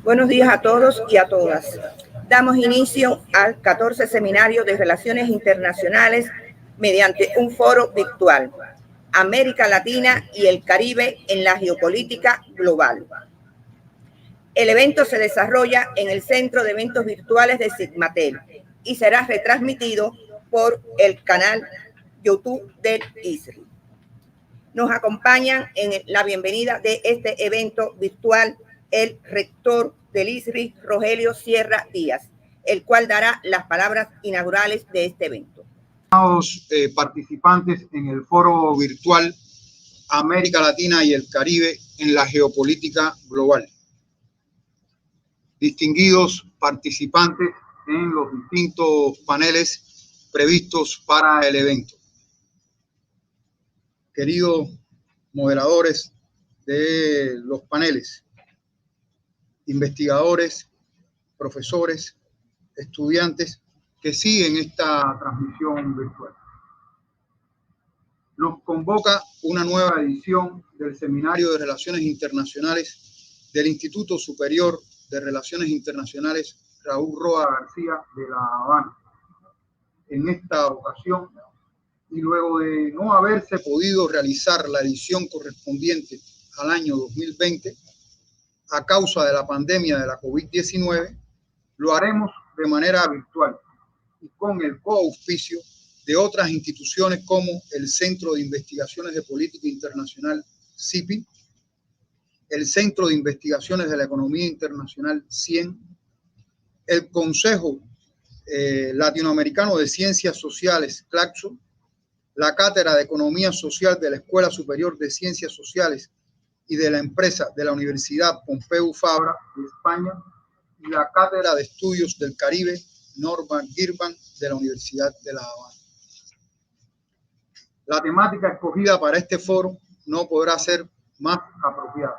Buenos días a todos y a todas. Damos inicio al 14 Seminario de Relaciones Internacionales mediante un foro virtual, América Latina y el Caribe en la geopolítica global. El evento se desarrolla en el Centro de Eventos Virtuales de Sigmatel y será retransmitido por el canal YouTube del ISRI. Nos acompañan en la bienvenida de este evento virtual el rector del ISRI, Rogelio Sierra Díaz, el cual dará las palabras inaugurales de este evento. Participantes en el foro virtual América Latina y el Caribe en la geopolítica global. Distinguidos participantes en los distintos paneles previstos para el evento. Queridos moderadores de los paneles, investigadores, profesores, estudiantes que siguen esta transmisión virtual. Nos convoca una nueva edición del Seminario de Relaciones Internacionales del Instituto Superior de Relaciones Internacionales Raúl Roa García de La Habana. En esta ocasión, y luego de no haberse podido realizar la edición correspondiente al año 2020, a causa de la pandemia de la COVID-19, lo haremos de manera virtual y con el coauspicio de otras instituciones como el Centro de Investigaciones de Política Internacional, CIPI, el Centro de Investigaciones de la Economía Internacional, CIEN, el Consejo Latinoamericano de Ciencias Sociales, CLACSO, la Cátedra de Economía Social de la Escuela Superior de Ciencias Sociales y de la empresa de la Universidad Pompeu Fabra de España y la Cátedra de Estudios del Caribe Norman Girvan de la Universidad de La Habana. La temática escogida para este foro no podrá ser más apropiada.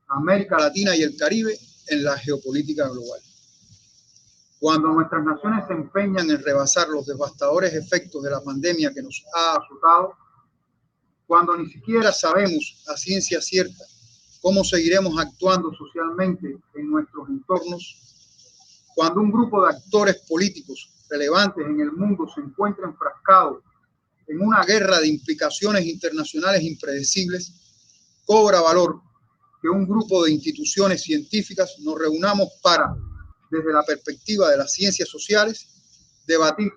América Latina y el Caribe en la geopolítica global. Cuando nuestras naciones se empeñan en rebasar los devastadores efectos de la pandemia que nos ha azotado, cuando ni siquiera sabemos a ciencia cierta cómo seguiremos actuando socialmente en nuestros entornos, cuando un grupo de actores políticos relevantes en el mundo se encuentra enfrascado en una guerra de implicaciones internacionales impredecibles, cobra valor que un grupo de instituciones científicas nos reunamos para, desde la perspectiva de las ciencias sociales, debatir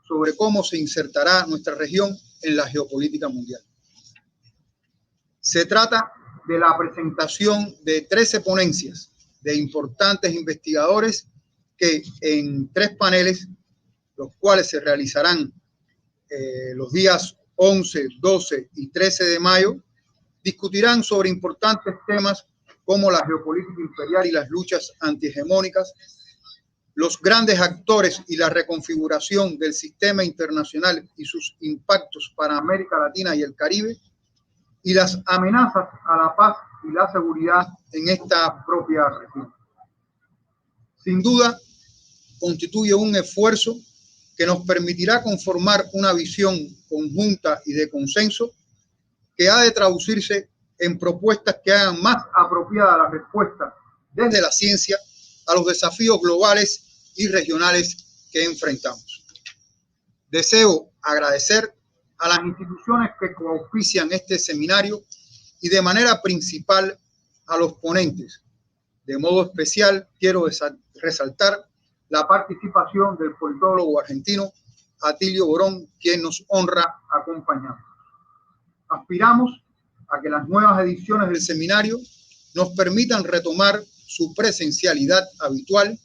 sobre cómo se insertará nuestra región en la geopolítica mundial. Se trata de la presentación de 13 ponencias de importantes investigadores que en 3 paneles, los cuales se realizarán los días 11, 12 y 13 de mayo, discutirán sobre importantes temas como la geopolítica imperial y las luchas antihegemónicas, los grandes actores y la reconfiguración del sistema internacional y sus impactos para América Latina y el Caribe, y las amenazas a la paz y la seguridad en esta propia región. Sin duda, constituye un esfuerzo que nos permitirá conformar una visión conjunta y de consenso que ha de traducirse en propuestas que hagan más apropiada la respuesta desde la ciencia a los desafíos globales y regionales que enfrentamos. Deseo agradecer a las instituciones que coauspician este seminario y de manera principal a los ponentes. De modo especial, quiero resaltar la participación del politólogo argentino Atilio Borón, quien nos honra acompañando. Aspiramos a que las nuevas ediciones del seminario nos permitan retomar su presencialidad habitual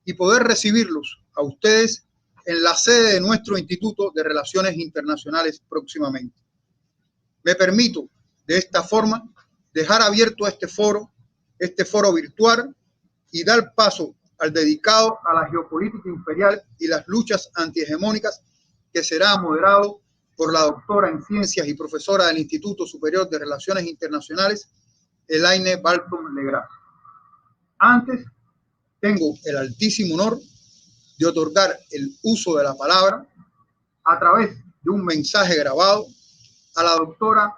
y poder recibirlos a ustedes en la sede de nuestro Instituto de Relaciones Internacionales próximamente. Me permito, de esta forma, dejar abierto este foro virtual y dar paso al dedicado a la geopolítica imperial y las luchas antihegemónicas, que será moderado por la doctora en Ciencias y profesora del Instituto Superior de Relaciones Internacionales, Elaine Balton Legras. Antes, tengo el altísimo honor de otorgar el uso de la palabra a través de un mensaje grabado a la doctora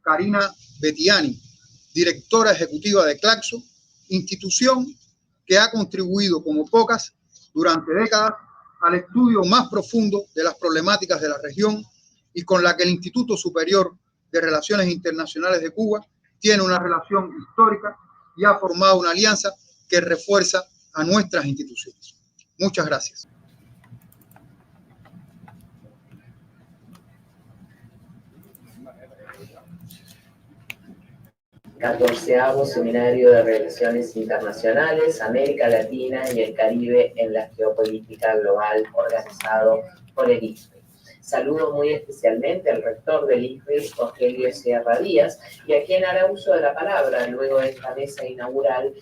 Karina Bettiani, directora ejecutiva de CLACSO, institución que ha contribuido como pocas durante décadas al estudio más profundo de las problemáticas de la región y con la que el Instituto Superior de Relaciones Internacionales de Cuba tiene una relación histórica y ha formado una alianza que refuerza a nuestras instituciones. Muchas gracias. XIV Seminario de Relaciones Internacionales, América Latina y el Caribe en la Geopolítica Global, organizado por el IFRI. Saludo muy especialmente al rector del IFRI, Rogelio Sierra Díaz, y a quien hará uso de la palabra luego de esta mesa inaugural,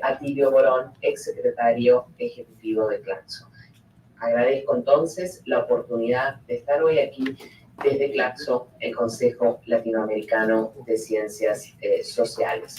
Atilio Borón, exsecretario ejecutivo de Claxo. Agradezco entonces la oportunidad de estar hoy aquí desde Claxo, el Consejo Latinoamericano de Ciencias Sociales.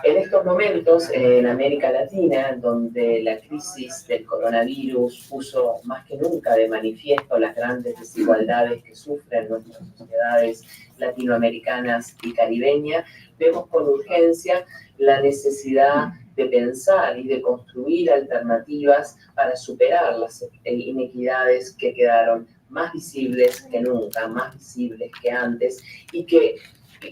En estos momentos, en América Latina, donde la crisis del coronavirus puso más que nunca de manifiesto las grandes desigualdades que sufren nuestras sociedades latinoamericanas y caribeñas, vemos con urgencia la necesidad de pensar y de construir alternativas para superar las inequidades que quedaron más visibles que nunca, más visibles que antes, y que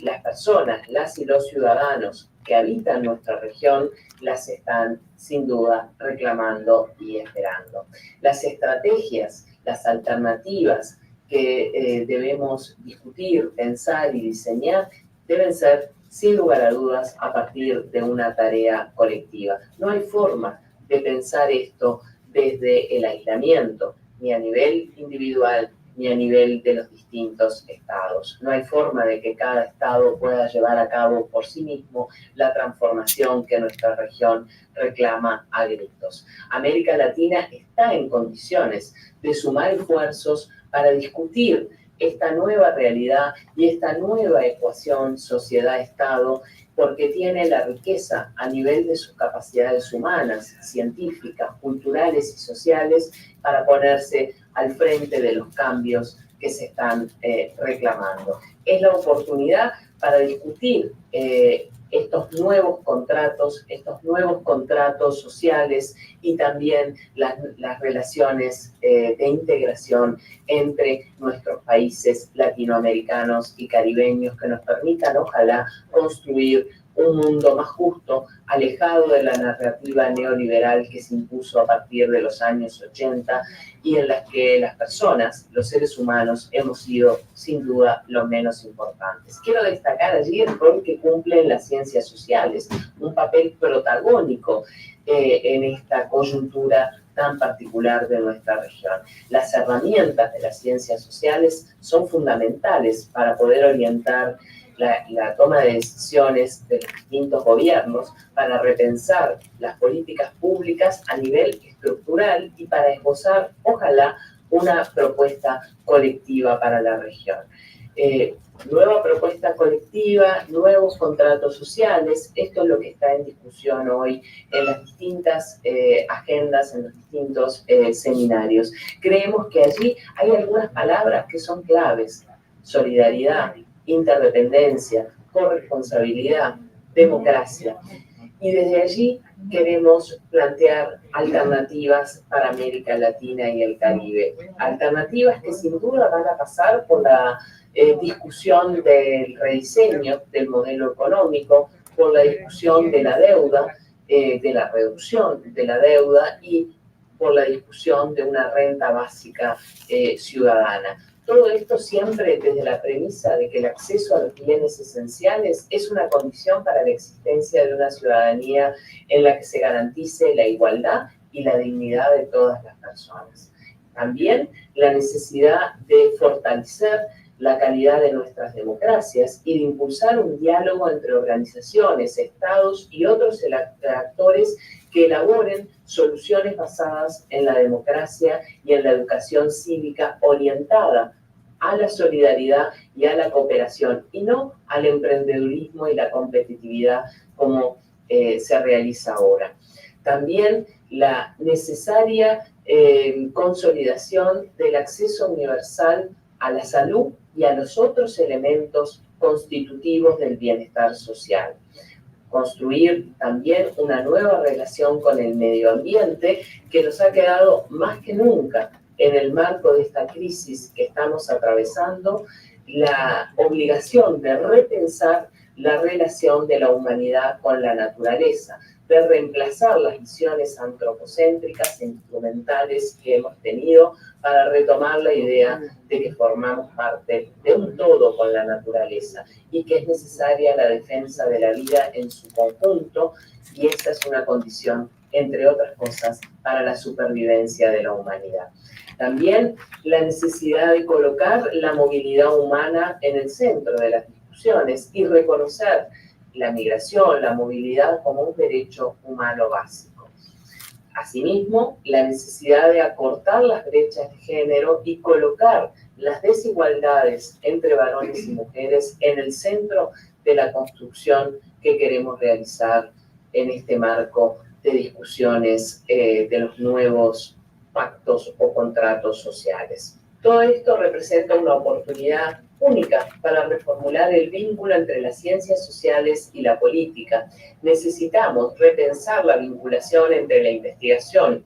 las personas, las y los ciudadanos que habitan nuestra región las están sin duda reclamando y esperando. Las estrategias, las alternativas que debemos discutir, pensar y diseñar deben ser, sin lugar a dudas, a partir de una tarea colectiva. No hay forma de pensar esto desde el aislamiento, ni a nivel individual, ni a nivel de los distintos estados. No hay forma de que cada estado pueda llevar a cabo por sí mismo la transformación que nuestra región reclama a gritos. América Latina está en condiciones de sumar esfuerzos para discutir esta nueva realidad y esta nueva ecuación sociedad-estado, porque tiene la riqueza a nivel de sus capacidades humanas, científicas, culturales y sociales para ponerse al frente de los cambios que se están reclamando. Es la oportunidad para discutir estos nuevos contratos sociales y también las relaciones de integración entre nuestros países latinoamericanos y caribeños que nos permitan, ojalá, construir un mundo más justo, alejado de la narrativa neoliberal que se impuso a partir de los años 80 y en las que las personas, los seres humanos, hemos sido sin duda los menos importantes. Quiero destacar allí el rol que cumplen las ciencias sociales, un papel protagónico en esta coyuntura tan particular de nuestra región. Las herramientas de las ciencias sociales son fundamentales para poder orientar la toma de decisiones de los distintos gobiernos, para repensar las políticas públicas a nivel estructural y para esbozar, ojalá, una propuesta colectiva para la región. Nueva propuesta colectiva, nuevos contratos sociales, esto es lo que está en discusión hoy en las distintas agendas, en los distintos seminarios. Creemos que allí hay algunas palabras que son claves: solidaridad, interdependencia, corresponsabilidad, democracia. Y desde allí queremos plantear alternativas para América Latina y el Caribe. Alternativas que sin duda van a pasar por la discusión del rediseño del modelo económico, por la discusión de la deuda, de la reducción de la deuda y por la discusión de una renta básica ciudadana. Todo esto siempre desde la premisa de que el acceso a los bienes esenciales es una condición para la existencia de una ciudadanía en la que se garantice la igualdad y la dignidad de todas las personas. También la necesidad de fortalecer la calidad de nuestras democracias y de impulsar un diálogo entre organizaciones, estados y otros actores que elaboren soluciones basadas en la democracia y en la educación cívica orientada a la solidaridad y a la cooperación, y no al emprendedurismo y la competitividad como se realiza ahora. También la necesaria consolidación del acceso universal a la salud y a los otros elementos constitutivos del bienestar social. construir también una nueva relación con el medio ambiente que nos ha quedado más que nunca en el marco de esta crisis que estamos atravesando, la obligación de repensar la relación de la humanidad con la naturaleza, de reemplazar las visiones antropocéntricas e instrumentales que hemos tenido para retomar la idea de que formamos parte de un todo con la naturaleza y que es necesaria la defensa de la vida en su conjunto, y esa es una condición, entre otras cosas, para la supervivencia de la humanidad. También la necesidad de colocar la movilidad humana en el centro de las discusiones y reconocer la migración, la movilidad como un derecho humano básico. Asimismo, la necesidad de acortar las brechas de género y colocar las desigualdades entre varones y mujeres en el centro de la construcción que queremos realizar en este marco de discusiones de los nuevos pactos o contratos sociales. Todo esto representa una oportunidad única para reformular el vínculo entre las ciencias sociales y la política. Necesitamos repensar la vinculación entre la investigación,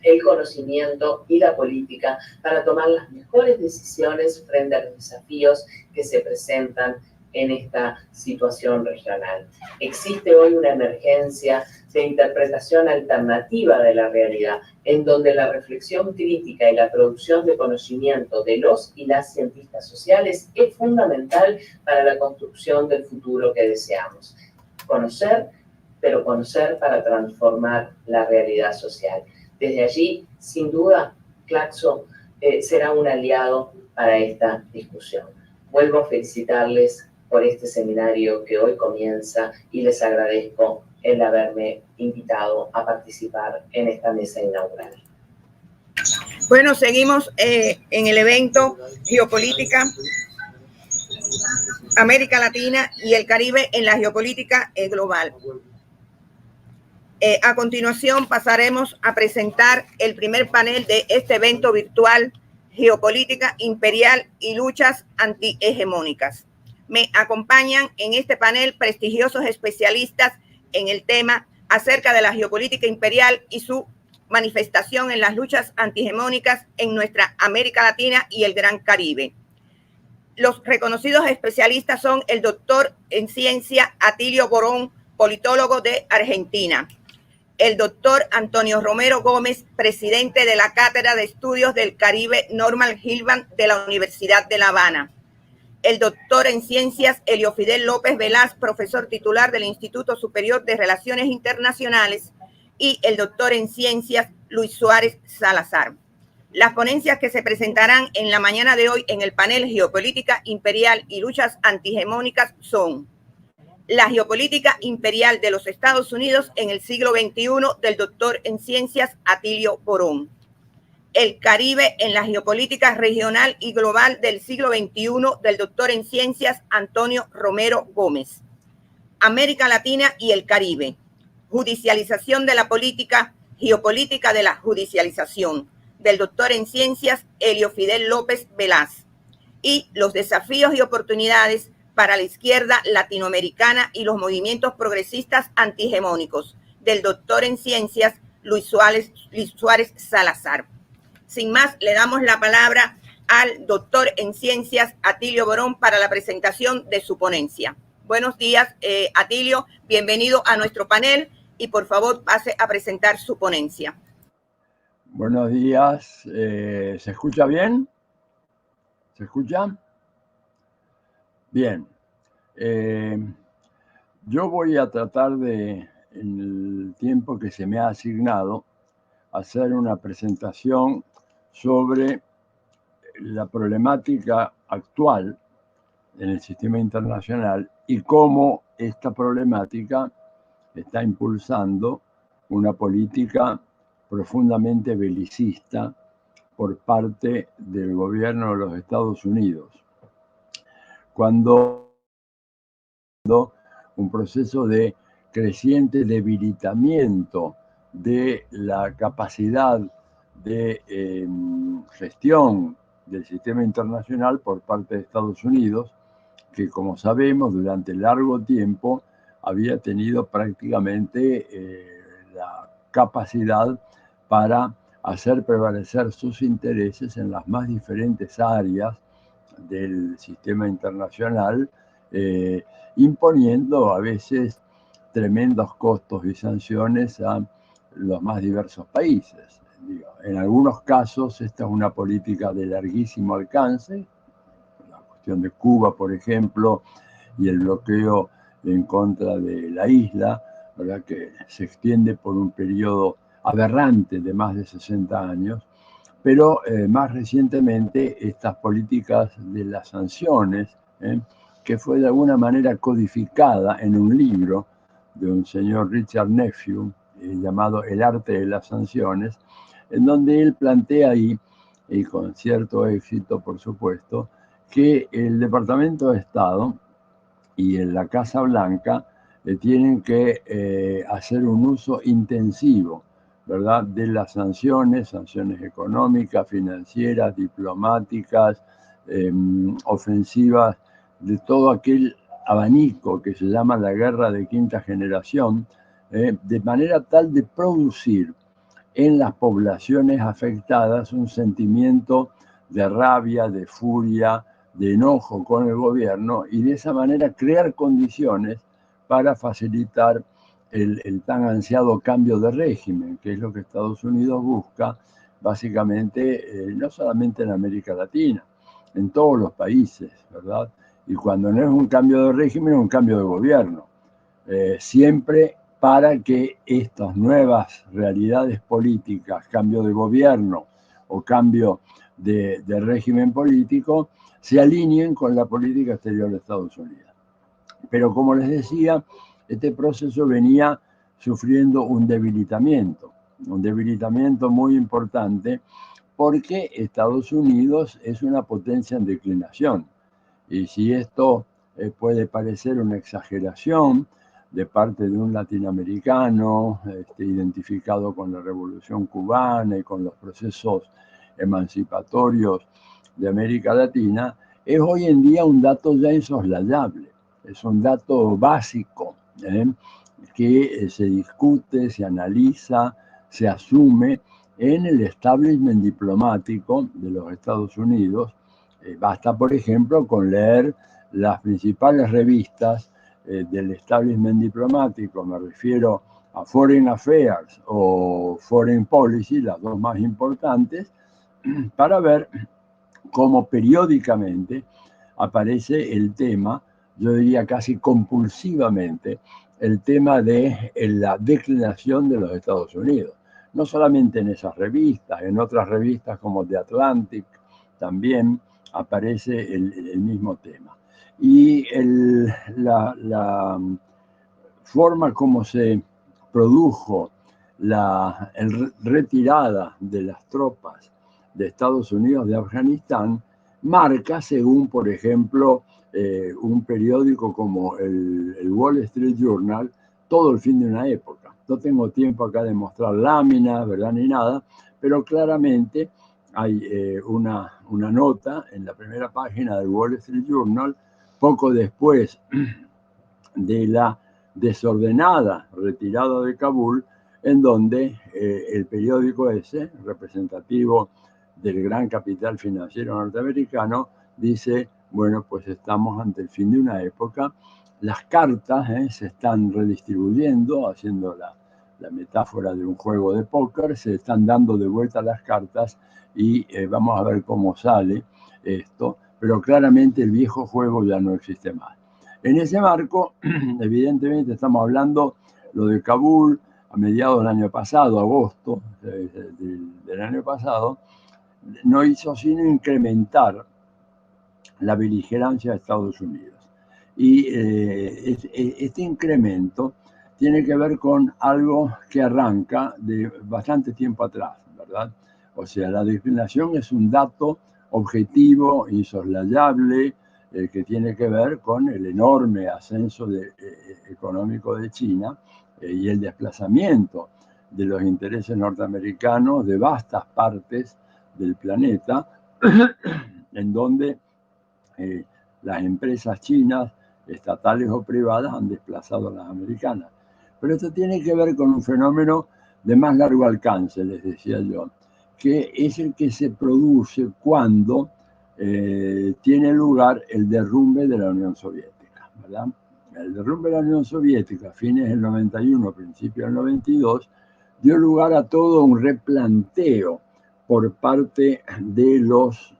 el conocimiento y la política para tomar las mejores decisiones frente a los desafíos que se presentan en esta situación regional. Existe hoy una emergencia de interpretación alternativa de la realidad, en donde la reflexión crítica y la producción de conocimiento de los y las cientistas sociales es fundamental para la construcción del futuro que deseamos. Conocer, pero conocer para transformar la realidad social. Desde allí, sin duda, Claxo será un aliado para esta discusión. Vuelvo a felicitarles por este seminario que hoy comienza y les agradezco el haberme invitado a participar en esta mesa inaugural. Bueno, seguimos en el evento Geopolítica, América Latina y el Caribe en la geopolítica global. A continuación pasaremos a presentar el primer panel de este evento virtual, Geopolítica Imperial y Luchas Antihegemónicas. Me acompañan en este panel prestigiosos especialistas en el tema acerca de la geopolítica imperial y su manifestación en las luchas antihegemónicas en nuestra América Latina y el Gran Caribe. Los reconocidos especialistas son el doctor en ciencia Atilio Borón, politólogo de Argentina; el doctor Antonio Romero Gómez, presidente de la Cátedra de Estudios del Caribe Norman Gilman de la Universidad de La Habana; el doctor en ciencias Elio Fidel López Velaz, profesor titular del Instituto Superior de Relaciones Internacionales; y el doctor en ciencias Luis Suárez Salazar. Las ponencias que se presentarán en la mañana de hoy en el panel Geopolítica Imperial y Luchas Antihegemónicas son: la geopolítica imperial de los Estados Unidos en el siglo XXI, del doctor en ciencias Atilio Borón; el Caribe en la geopolítica regional y global del siglo XXI, del doctor en ciencias Antonio Romero Gómez; América Latina y el Caribe, judicialización de la política, geopolítica de la judicialización, del doctor en ciencias Elio Fidel López Velaz; y los desafíos y oportunidades para la izquierda latinoamericana y los movimientos progresistas antihegemónicos, del doctor en ciencias Luis Suárez Salazar. Sin más, le damos la palabra al doctor en ciencias Atilio Borón para la presentación de su ponencia. Buenos días, Atilio, bienvenido a nuestro panel y por favor pase a presentar su ponencia. Buenos días, ¿se escucha bien? ¿Se escucha? Bien. Yo voy a tratar de, en el tiempo que se me ha asignado, hacer una presentación sobre la problemática actual en el sistema internacional y cómo esta problemática está impulsando una política profundamente belicista por parte del gobierno de los Estados Unidos. Cuando un proceso de creciente debilitamiento de la capacidad de gestión del sistema internacional por parte de Estados Unidos, que como sabemos durante largo tiempo había tenido prácticamente la capacidad para hacer prevalecer sus intereses en las más diferentes áreas del sistema internacional, imponiendo a veces tremendos costos y sanciones a los más diversos países. En algunos casos esta es una política de larguísimo alcance, la cuestión de Cuba, por ejemplo, y el bloqueo en contra de la isla, ¿verdad?, que se extiende por un periodo aberrante de más de 60 años, pero más recientemente estas políticas de las sanciones, que fue de alguna manera codificada en un libro de un señor Richard Nephew, llamado El arte de las sanciones, en donde él plantea ahí, y con cierto éxito por supuesto, que el Departamento de Estado y en la Casa Blanca tienen que hacer un uso intensivo, ¿verdad?, de las sanciones económicas, financieras, diplomáticas, ofensivas, de todo aquel abanico que se llama la guerra de quinta generación, de manera tal de producir en las poblaciones afectadas un sentimiento de rabia, de furia, de enojo con el gobierno, y de esa manera crear condiciones para facilitar el tan ansiado cambio de régimen, que es lo que Estados Unidos busca básicamente, no solamente en América Latina, en todos los países, ¿verdad? Y cuando no es un cambio de régimen, es un cambio de gobierno. Siempre para que estas nuevas realidades políticas, cambio de gobierno o cambio de régimen político, se alineen con la política exterior de Estados Unidos. Pero como les decía, este proceso venía sufriendo un debilitamiento muy importante, porque Estados Unidos es una potencia en declinación. Y si esto puede parecer una exageración de parte de un latinoamericano identificado con la Revolución Cubana y con los procesos emancipatorios de América Latina, es hoy en día un dato ya insoslayable, es un dato básico que se discute, se analiza, se asume en el establishment diplomático de los Estados Unidos. Basta, por ejemplo, con leer las principales revistas del establishment diplomático, me refiero a Foreign Affairs o Foreign Policy, las dos más importantes, para ver cómo periódicamente aparece el tema, yo diría casi compulsivamente, el tema de la declinación de los Estados Unidos. No solamente en esas revistas, en otras revistas como The Atlantic también aparece el mismo tema. Y la forma como se produjo la retirada de las tropas de Estados Unidos de Afganistán marca, según por ejemplo un periódico como el Wall Street Journal, todo el fin de una época. No tengo tiempo acá de mostrar láminas, ¿verdad?, ni nada, pero claramente hay una nota en la primera página del Wall Street Journal, poco después de la desordenada retirada de Kabul, en donde el periódico ese, representativo del gran capital financiero norteamericano, dice, bueno, pues estamos ante el fin de una época, las cartas se están redistribuyendo, haciendo la metáfora de un juego de póker, se están dando de vuelta las cartas y vamos a ver cómo sale esto, pero claramente el viejo juego ya no existe más. En ese marco, evidentemente estamos hablando lo de Kabul a mediados del año pasado, agosto del año pasado, no hizo sino incrementar la beligerancia de Estados Unidos. Y este incremento tiene que ver con algo que arranca de bastante tiempo atrás, ¿verdad? O sea, la declinación es un dato objetivo, insoslayable, que tiene que ver con el enorme ascenso económico de China y el desplazamiento de los intereses norteamericanos de vastas partes del planeta, en donde las empresas chinas estatales o privadas, han desplazado a las americanas. Pero esto tiene que ver con un fenómeno de más largo alcance, les decía yo, que es el que se produce cuando tiene lugar el derrumbe de la Unión Soviética, ¿verdad? El derrumbe de la Unión Soviética, fines del 91, principios del 92, dio lugar a todo un replanteo por parte de los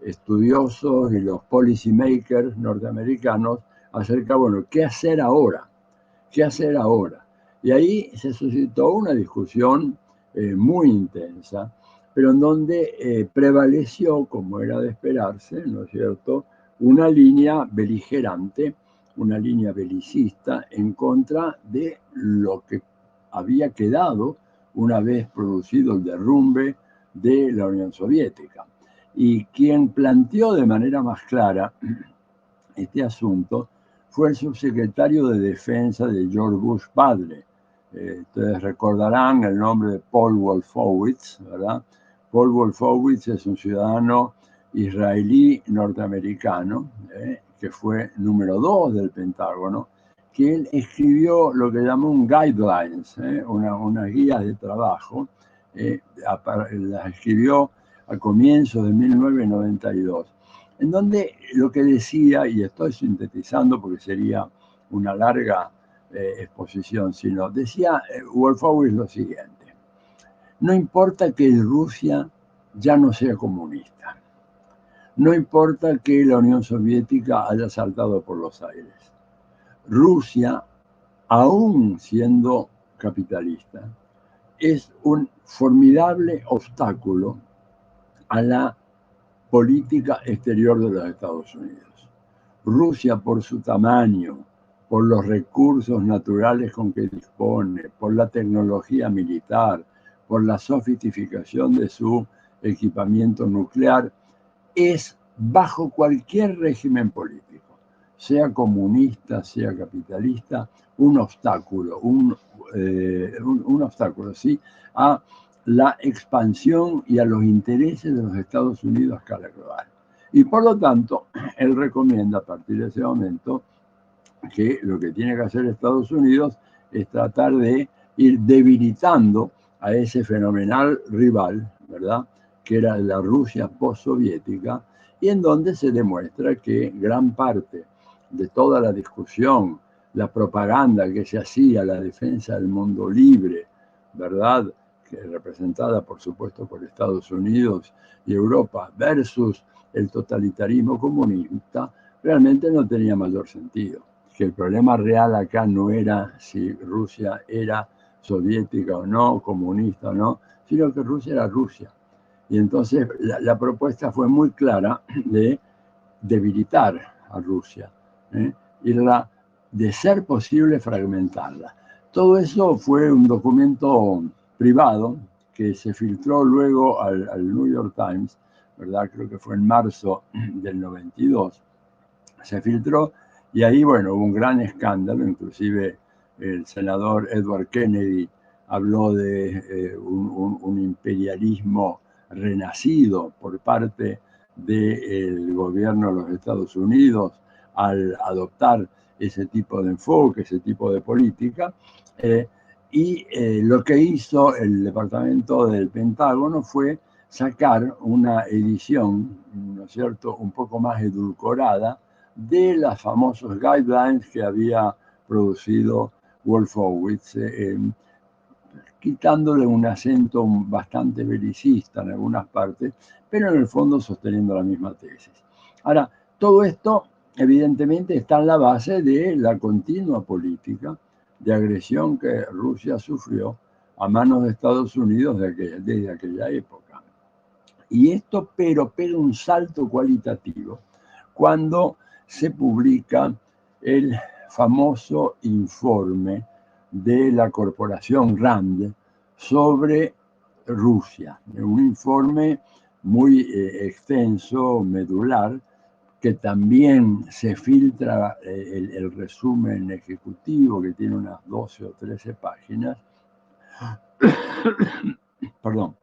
estudiosos y los policymakers norteamericanos acerca, bueno, ¿qué hacer ahora? ¿Qué hacer ahora? Y ahí se suscitó una discusión muy intensa, pero en donde prevaleció, como era de esperarse, ¿no es cierto?, una línea beligerante, una línea belicista en contra de lo que había quedado una vez producido el derrumbe de la Unión Soviética. Y quien planteó de manera más clara este asunto fue el subsecretario de Defensa de George Bush padre. Ustedes recordarán el nombre de Paul Wolfowitz, ¿verdad? Paul Wolfowitz es un ciudadano israelí norteamericano, que fue número 2 del Pentágono, que él escribió lo que llamó un guidelines, unas guías de trabajo, las escribió a comienzos de 1992, en donde lo que decía, y estoy sintetizando porque sería una larga exposición, sino decía Wolfowitz lo siguiente: no importa que Rusia ya no sea comunista, no importa que la Unión Soviética haya saltado por los aires, Rusia, aún siendo capitalista, es un formidable obstáculo a la política exterior de los Estados Unidos. Rusia, por su tamaño, por los recursos naturales con que dispone, por la tecnología militar, por la sofisticación de su equipamiento nuclear, es, bajo cualquier régimen político, sea comunista, sea capitalista, un obstáculo, un obstáculo, ¿sí?, a la expansión y a los intereses de los Estados Unidos a escala global. Y por lo tanto, él recomienda a partir de ese momento que lo que tiene que hacer Estados Unidos es tratar de ir debilitando a ese fenomenal rival, ¿verdad?, que era la Rusia postsoviética, y en donde se demuestra que gran parte de toda la discusión, la propaganda que se hacía, la defensa del mundo libre, ¿verdad?, que representada por supuesto por Estados Unidos y Europa, versus el totalitarismo comunista, realmente no tenía mayor sentido. Que el problema real acá no era si Rusia era soviética o no, comunista o no, sino que Rusia era Rusia. Y entonces la propuesta fue muy clara de debilitar a Rusia, y de ser posible fragmentarla. Todo eso fue un documento privado que se filtró luego al New York Times, ¿verdad? Creo que fue en marzo del 92. Se filtró y ahí, bueno, hubo un gran escándalo, inclusive el senador Edward Kennedy habló de un imperialismo renacido por parte del gobierno de los Estados Unidos al adoptar ese tipo de enfoque, ese tipo de política. Lo que hizo el Departamento del Pentágono fue sacar una edición, ¿no es cierto?, un poco más edulcorada de las famosos guidelines que había producido Wolfowitz, quitándole un acento bastante belicista en algunas partes, pero en el fondo sosteniendo la misma tesis. Ahora, todo esto evidentemente está en la base de la continua política de agresión que Rusia sufrió a manos de Estados Unidos desde aquella época. Y esto pero pega un salto cualitativo cuando se publica el famoso informe de la corporación RAND sobre Rusia, un informe muy extenso, medular, que también se filtra el resumen ejecutivo, que tiene unas 12 o 13 páginas. Perdón,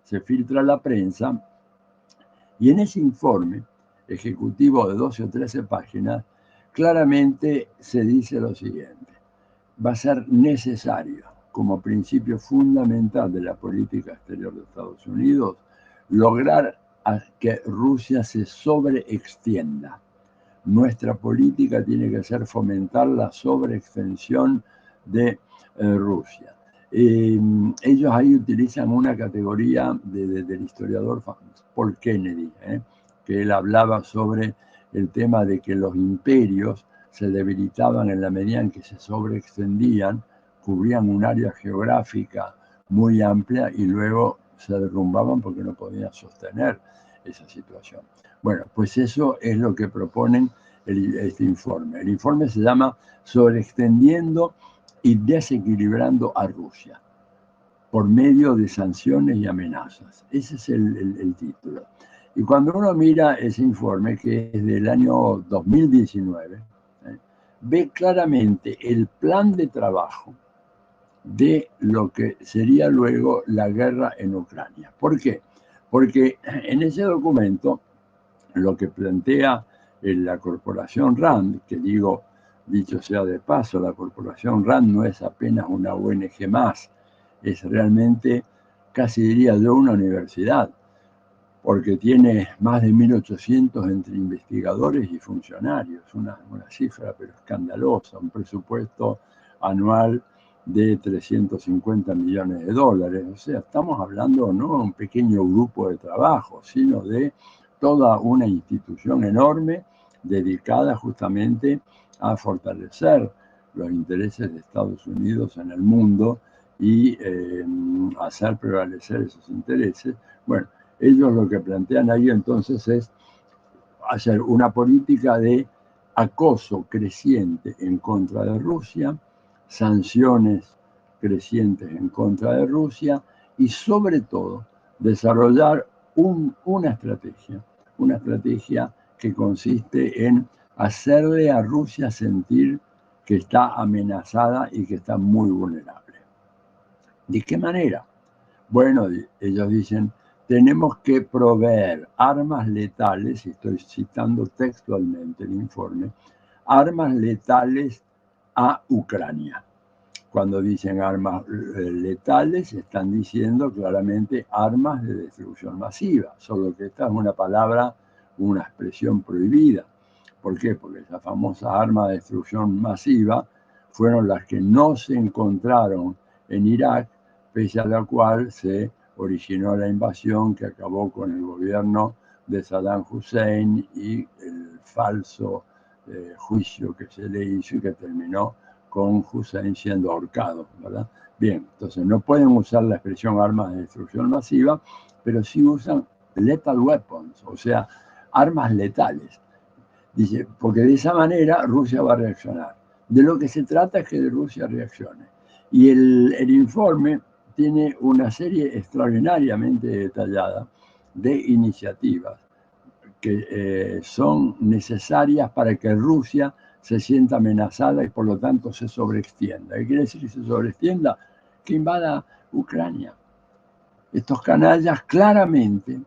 se filtra a la prensa, y en ese informe ejecutivo de 12 o 13 páginas claramente se dice lo siguiente: va a ser necesario, como principio fundamental de la política exterior de Estados Unidos, lograr que Rusia se sobreextienda. Nuestra política tiene que ser fomentar la sobreextensión de Rusia. Ellos ahí utilizan una categoría del historiador Paul Kennedy, que él hablaba sobre el tema de que los imperios se debilitaban en la medida en que se sobreextendían, cubrían un área geográfica muy amplia y luego se derrumbaban porque no podían sostener esa situación. Bueno, pues eso es lo que proponen este informe. El informe se llama Sobreextendiendo y desequilibrando a Rusia por medio de sanciones y amenazas. Ese es el título. Y cuando uno mira ese informe, que es del año 2019, ve claramente el plan de trabajo de lo que sería luego la guerra en Ucrania. ¿Por qué? Porque en ese documento lo que plantea la corporación RAND, que dicho sea de paso, la corporación RAND no es apenas una ONG más, es realmente, casi diría yo, una universidad, porque tiene más de 1.800 entre investigadores y funcionarios, una cifra pero escandalosa, un presupuesto anual de 350 millones de dólares. O sea, estamos hablando no de un pequeño grupo de trabajo, sino de toda una institución enorme dedicada justamente a fortalecer los intereses de Estados Unidos en el mundo y hacer prevalecer esos intereses. Bueno, ellos lo que plantean ahí entonces es hacer una política de acoso creciente en contra de Rusia, sanciones crecientes en contra de Rusia y sobre todo desarrollar una estrategia que consiste en hacerle a Rusia sentir que está amenazada y que está muy vulnerable. ¿De qué manera? Bueno, ellos dicen, tenemos que proveer armas letales, y estoy citando textualmente el informe, armas letales a Ucrania. Cuando dicen armas letales, están diciendo claramente armas de destrucción masiva, solo que esta es una palabra, una expresión prohibida. ¿Por qué? Porque esa famosa arma de destrucción masiva fueron las que no se encontraron en Irak, pese a la cual se originó la invasión que acabó con el gobierno de Saddam Hussein y el falso juicio que se le hizo y que terminó con Hussein siendo ahorcado, ¿verdad? Bien, entonces no pueden usar la expresión armas de destrucción masiva, pero sí usan lethal weapons, o sea, armas letales. Dice, porque de esa manera Rusia va a reaccionar. De lo que se trata es que Rusia reaccione. Y el informe tiene una serie extraordinariamente detallada de iniciativas que son necesarias para que Rusia se sienta amenazada y por lo tanto se sobreextienda. ¿Qué quiere decir que se sobreextienda? Que invada Ucrania. Estos canallas claramente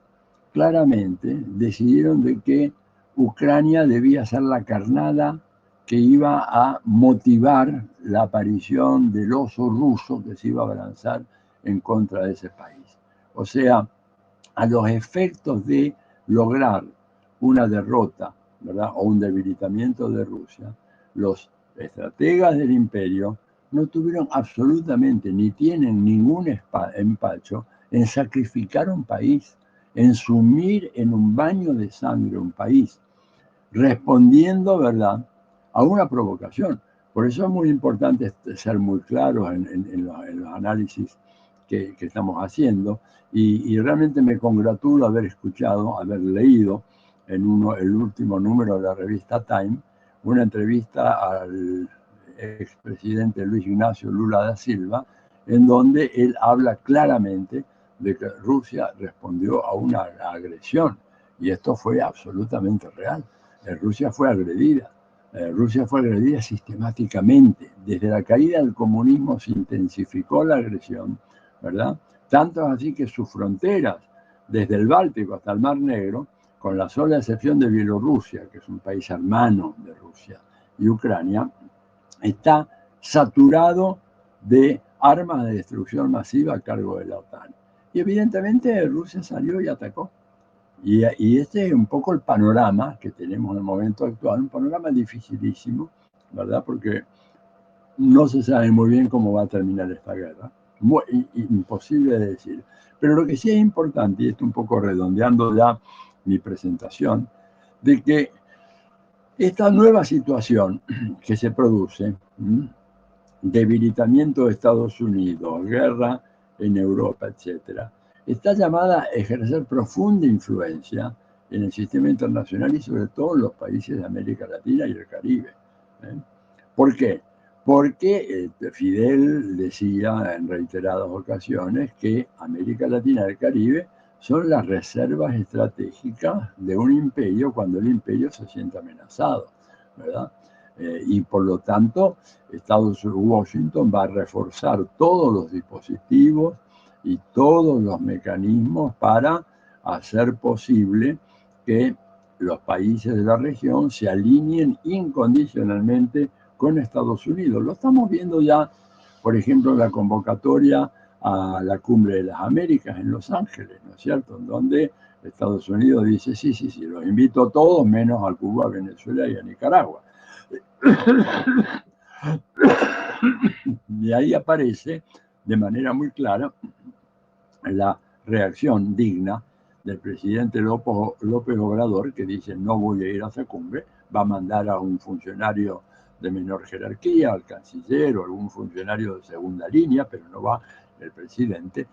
decidieron de que Ucrania debía ser la carnada que iba a motivar la aparición del oso ruso que se iba a lanzar en contra de ese país. O sea, a los efectos de lograr una derrota, ¿verdad?, o un debilitamiento de Rusia, los estrategas del imperio no tuvieron absolutamente ni tienen ningún empacho en sacrificar un país, en sumir en un baño de sangre un país, respondiendo, ¿verdad?, a una provocación. Por eso es muy importante ser muy claros en los análisis que estamos haciendo y realmente me congratulo haber escuchado, haber leído en el último número de la revista Time una entrevista al expresidente Luis Ignacio Lula da Silva, en donde él habla claramente de que Rusia respondió a una agresión y esto fue absolutamente real. Rusia fue agredida sistemáticamente. Desde la caída del comunismo se intensificó la agresión, ¿verdad? Tanto es así que sus fronteras, desde el Báltico hasta el Mar Negro, con la sola excepción de Bielorrusia, que es un país hermano de Rusia, y Ucrania, está saturado de armas de destrucción masiva a cargo de la OTAN. Y evidentemente Rusia salió y atacó. Y este es un poco el panorama que tenemos en el momento actual, un panorama dificilísimo, ¿verdad? Porque no se sabe muy bien cómo va a terminar esta guerra. Imposible de decir. Pero lo que sí es importante, y esto un poco redondeando ya mi presentación, de que esta nueva situación que se produce, debilitamiento de Estados Unidos, guerra en Europa, etc., está llamada a ejercer profunda influencia en el sistema internacional y sobre todo en los países de América Latina y el Caribe. ¿Por qué? Porque Fidel decía en reiteradas ocasiones que América Latina y el Caribe son las reservas estratégicas de un imperio cuando el imperio se siente amenazado, ¿verdad? Y por lo tanto, Washington va a reforzar todos los dispositivos y todos los mecanismos para hacer posible que los países de la región se alineen incondicionalmente con Estados Unidos. Lo estamos viendo ya, por ejemplo, en la convocatoria a la Cumbre de las Américas en Los Ángeles, ¿no es cierto? En donde Estados Unidos dice, sí, los invito a todos, menos a Cuba, a Venezuela y a Nicaragua. Y ahí aparece de manera muy clara la reacción digna del presidente López Obrador, que dice no voy a ir a esa cumbre, va a mandar a un funcionario de menor jerarquía, al canciller o algún funcionario de segunda línea, pero no va el presidente.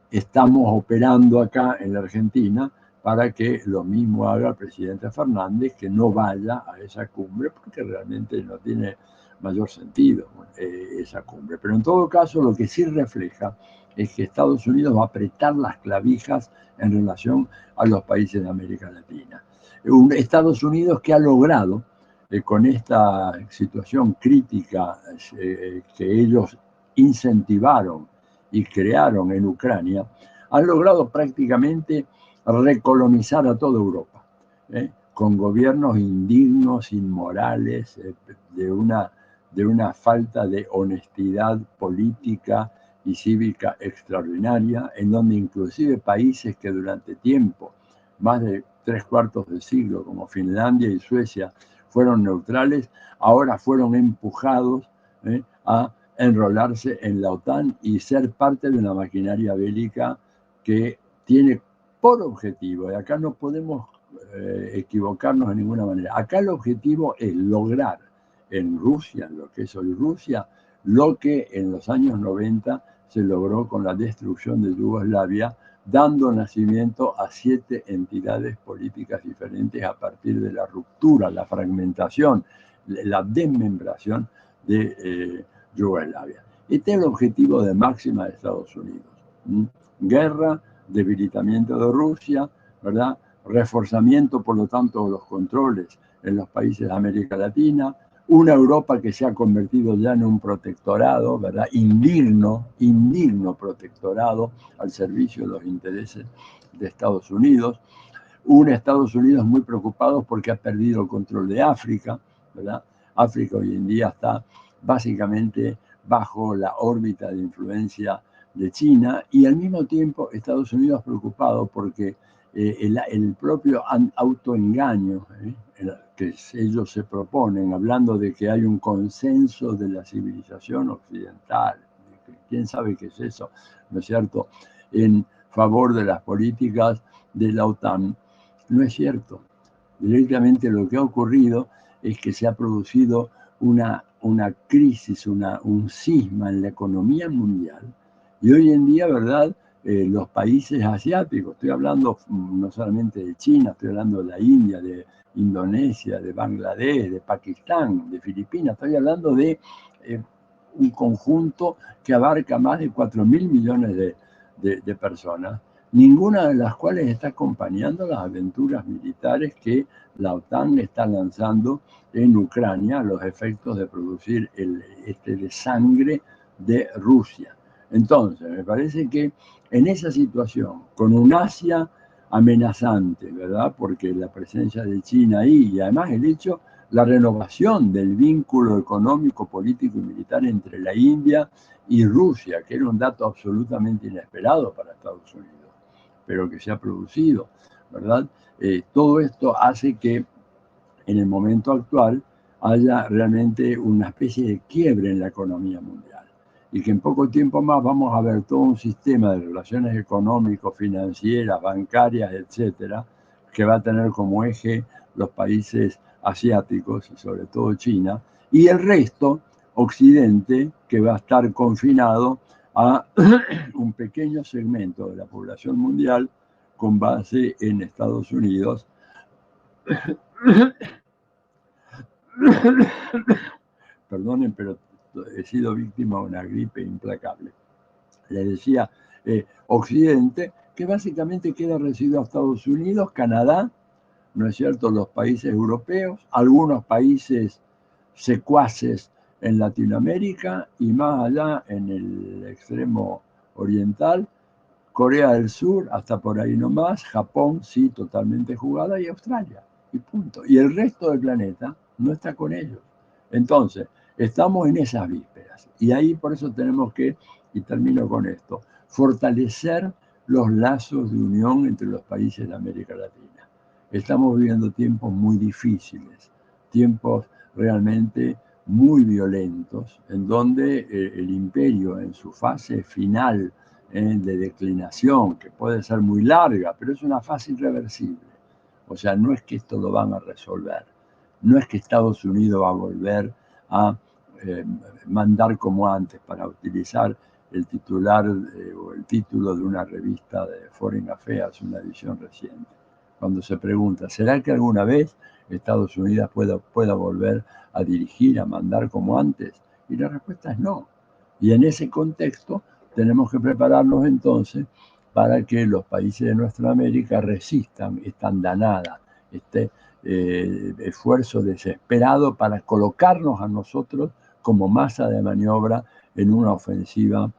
Estamos operando acá en la Argentina para que lo mismo haga el presidente Fernández, que no vaya a esa cumbre, porque realmente no tiene mayor sentido esa cumbre. Pero en todo caso, lo que sí refleja es que Estados Unidos va a apretar las clavijas en relación a los países de América Latina. Estados Unidos que ha logrado, con esta situación crítica que ellos incentivaron y crearon en Ucrania, han logrado prácticamente recolonizar a toda Europa, con gobiernos indignos, inmorales, de una falta de honestidad política y cívica extraordinaria, en donde inclusive países que durante tiempo, más de 3/4 de siglo, como Finlandia y Suecia, fueron neutrales, ahora fueron empujados a enrolarse en la OTAN y ser parte de una maquinaria bélica que tiene por objetivo, y acá no podemos equivocarnos de ninguna manera, acá el objetivo es lograr en Rusia, en lo que es hoy Rusia, lo que en los años 90 se logró con la destrucción de Yugoslavia, dando nacimiento a 7 entidades políticas diferentes a partir de la ruptura, la fragmentación, la desmembración de Yugoslavia. Este es el objetivo de máxima de Estados Unidos. Guerra, debilitamiento de Rusia, ¿verdad? Reforzamiento, por lo tanto, de los controles en los países de América Latina, una Europa que se ha convertido ya en un protectorado, ¿verdad? Indigno protectorado al servicio de los intereses de Estados Unidos, un Estados Unidos muy preocupado porque ha perdido el control de África, ¿verdad? África hoy en día está básicamente bajo la órbita de influencia de China y al mismo tiempo Estados Unidos preocupado porque el propio autoengaño que ellos se proponen, hablando de que hay un consenso de la civilización occidental, quién sabe qué es eso, ¿no es cierto?, en favor de las políticas de la OTAN, no es cierto. Directamente lo que ha ocurrido es que se ha producido una crisis, un cisma en la economía mundial, y hoy en día, ¿verdad?, los países asiáticos, estoy hablando no solamente de China, estoy hablando de la India, de Indonesia, de Bangladesh, de Pakistán, de Filipinas, estoy hablando de un conjunto que abarca más de 4.000 millones de personas, ninguna de las cuales está acompañando las aventuras militares que la OTAN está lanzando en Ucrania a los efectos de producir de sangre de Rusia. Entonces, me parece que en esa situación, con un Asia amenazante, ¿verdad? Porque la presencia de China ahí, y además el hecho la renovación del vínculo económico, político y militar entre la India y Rusia, que era un dato absolutamente inesperado para Estados Unidos, pero que se ha producido, ¿verdad? Todo esto hace que en el momento actual haya realmente una especie de quiebre en la economía mundial y que en poco tiempo más vamos a ver todo un sistema de relaciones económicos, financieras, bancarias, etcétera, que va a tener como eje los países asiáticos y sobre todo China, y el resto, Occidente, que va a estar confinado a un pequeño segmento de la población mundial con base en Estados Unidos. Perdonen, pero he sido víctima de una gripe implacable. Le decía, Occidente, que básicamente queda residuo a Estados Unidos, Canadá, ¿no es cierto?, los países europeos, algunos países secuaces en Latinoamérica y más allá en el extremo oriental, Corea del Sur, hasta por ahí nomás, Japón, sí, totalmente jugada, y Australia, y punto. Y el resto del planeta no está con ellos. Entonces, estamos en esas vísperas. Y ahí por eso tenemos que, y termino con esto, fortalecer los lazos de unión entre los países de América Latina. Estamos viviendo tiempos muy difíciles, tiempos realmente muy violentos, en donde el imperio en su fase final de declinación, que puede ser muy larga, pero es una fase irreversible. O sea, no es que esto lo van a resolver, no es que Estados Unidos va a volver a mandar como antes, para utilizar el titular o el título de una revista de Foreign Affairs, una edición reciente. Cuando se pregunta, ¿será que alguna vez Estados Unidos pueda volver a dirigir, a mandar como antes? Y la respuesta es no. Y en ese contexto tenemos que prepararnos entonces para que los países de nuestra América resistan esta andanada, este esfuerzo desesperado para colocarnos a nosotros como masa de maniobra en una ofensiva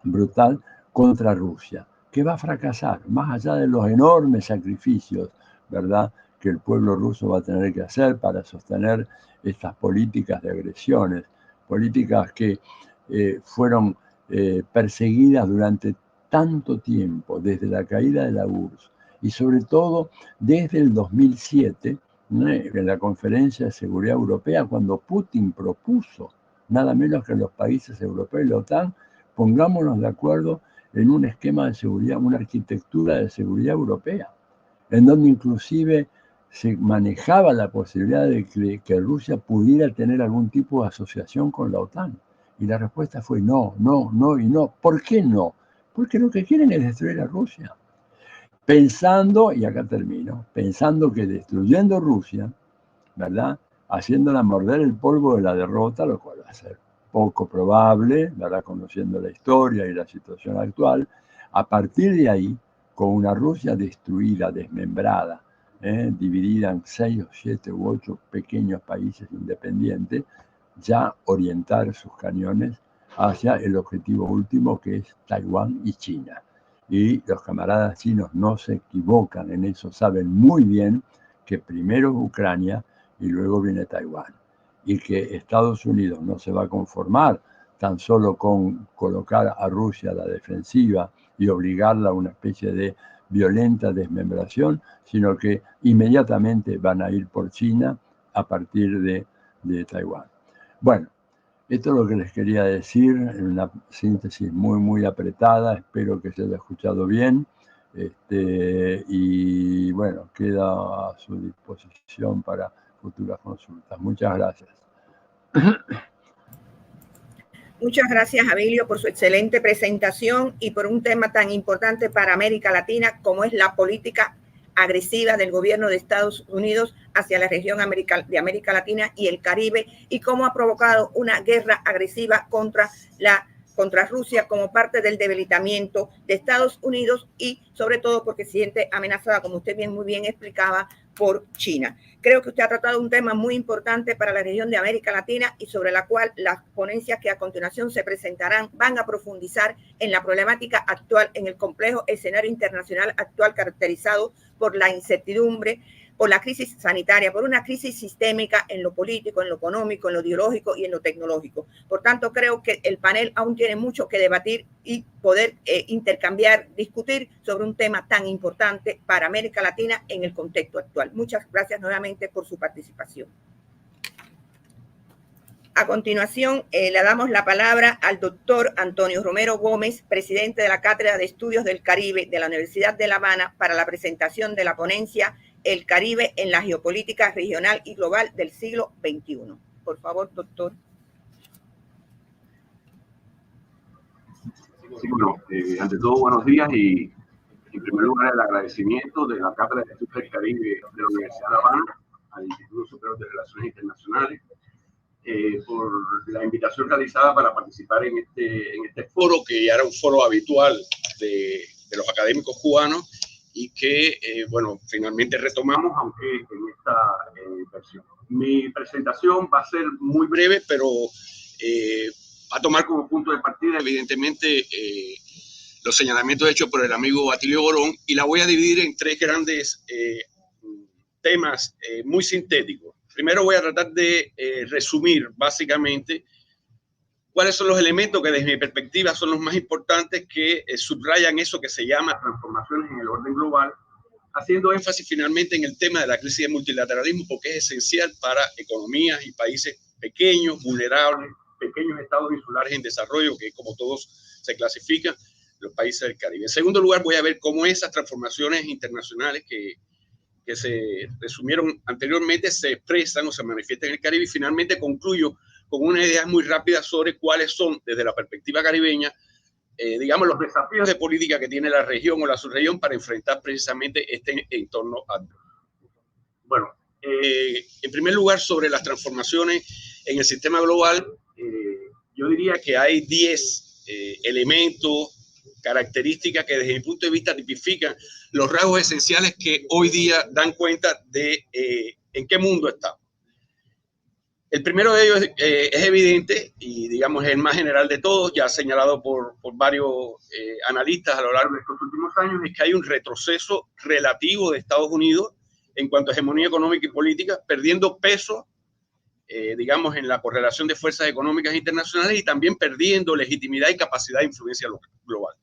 brutal contra Rusia, que va a fracasar, más allá de los enormes sacrificios, ¿verdad?, que el pueblo ruso va a tener que hacer para sostener estas políticas de agresiones, políticas que fueron perseguidas durante tanto tiempo, desde la caída de la URSS y sobre todo desde el 2007, en la Conferencia de Seguridad Europea, cuando Putin propuso nada menos que los países europeos y la OTAN pongámonos de acuerdo en un esquema de seguridad, una arquitectura de seguridad europea, en donde inclusive se manejaba la posibilidad de que Rusia pudiera tener algún tipo de asociación con la OTAN. Y la respuesta fue no, no, no y no. ¿Por qué no? Porque lo que quieren es destruir a Rusia. Pensando, y acá termino, pensando que destruyendo Rusia, ¿verdad?, haciéndola morder el polvo de la derrota, lo cual va a ser poco probable, ¿verdad?, conociendo la historia y la situación actual, a partir de ahí, con una Rusia destruida, desmembrada, dividida en 6 o 7 u 8 pequeños países independientes, ya orientar sus cañones hacia el objetivo último, que es Taiwán y China. Y los camaradas chinos no se equivocan en eso, saben muy bien que primero es Ucrania y luego viene Taiwán. Y que Estados Unidos no se va a conformar tan solo con colocar a Rusia a la defensiva y obligarla a una especie de violenta desmembración, sino que inmediatamente van a ir por China a partir de Taiwán. Bueno, esto es lo que les quería decir en una síntesis muy, muy apretada. Espero que se haya escuchado bien. Y bueno, queda a su disposición para futuras consultas. Muchas gracias. Muchas gracias, Abilio, por su excelente presentación y por un tema tan importante para América Latina como es la política agresiva del gobierno de Estados Unidos hacia la región de América Latina y el Caribe, y cómo ha provocado una guerra agresiva contra Rusia como parte del debilitamiento de Estados Unidos y sobre todo porque se siente amenazada, como usted muy bien explicaba, por China. Creo que usted ha tratado un tema muy importante para la región de América Latina y sobre la cual las ponencias que a continuación se presentarán van a profundizar en la problemática actual, en el complejo escenario internacional actual caracterizado por la incertidumbre, por la crisis sanitaria, por una crisis sistémica en lo político, en lo económico, en lo ideológico y en lo tecnológico. Por tanto, creo que el panel aún tiene mucho que debatir y poder intercambiar, discutir sobre un tema tan importante para América Latina en el contexto actual. Muchas gracias nuevamente por su participación. A continuación, le damos la palabra al doctor Antonio Romero Gómez, presidente de la Cátedra de Estudios del Caribe de la Universidad de La Habana, para la presentación de la ponencia El Caribe en la geopolítica regional y global del siglo XXI. Por favor, doctor. Sí, bueno, ante todo, buenos días y en primer lugar el agradecimiento de la Cátedra de Estudios del Caribe de la Universidad de La Habana al Instituto Superior de Relaciones Internacionales por la invitación realizada para participar en este foro, que ya era un foro habitual de los académicos cubanos y que, bueno, finalmente retomamos, aunque en esta versión. Mi presentación va a ser muy breve, pero va a tomar como punto de partida, evidentemente, los señalamientos hechos por el amigo Atilio Borón, y la voy a dividir en tres grandes temas muy sintéticos. Primero voy a tratar de resumir básicamente cuáles son los elementos que desde mi perspectiva son los más importantes que subrayan eso que se llama transformaciones en el orden global, haciendo énfasis finalmente en el tema de la crisis de multilateralismo, porque es esencial para economías y países pequeños, vulnerables, pequeños estados insulares en desarrollo, que como todos se clasifican, los países del Caribe. En segundo lugar, voy a ver cómo esas transformaciones internacionales que se resumieron anteriormente se expresan o se manifiestan en el Caribe, y finalmente concluyo con una idea muy rápida sobre cuáles son, desde la perspectiva caribeña, digamos, los desafíos de política que tiene la región o la subregión para enfrentar precisamente este entorno adverso. Bueno, en primer lugar, sobre las transformaciones en el sistema global, yo diría que hay 10 elementos, características que desde mi punto de vista tipifican los rasgos esenciales que hoy día dan cuenta de en qué mundo estamos. El primero de ellos es evidente y, digamos, es el más general de todos, ya señalado por varios analistas a lo largo de estos últimos años, es que hay un retroceso relativo de Estados Unidos en cuanto a hegemonía económica y política, perdiendo peso, digamos, en la correlación de fuerzas económicas internacionales, y también perdiendo legitimidad y capacidad de influencia global.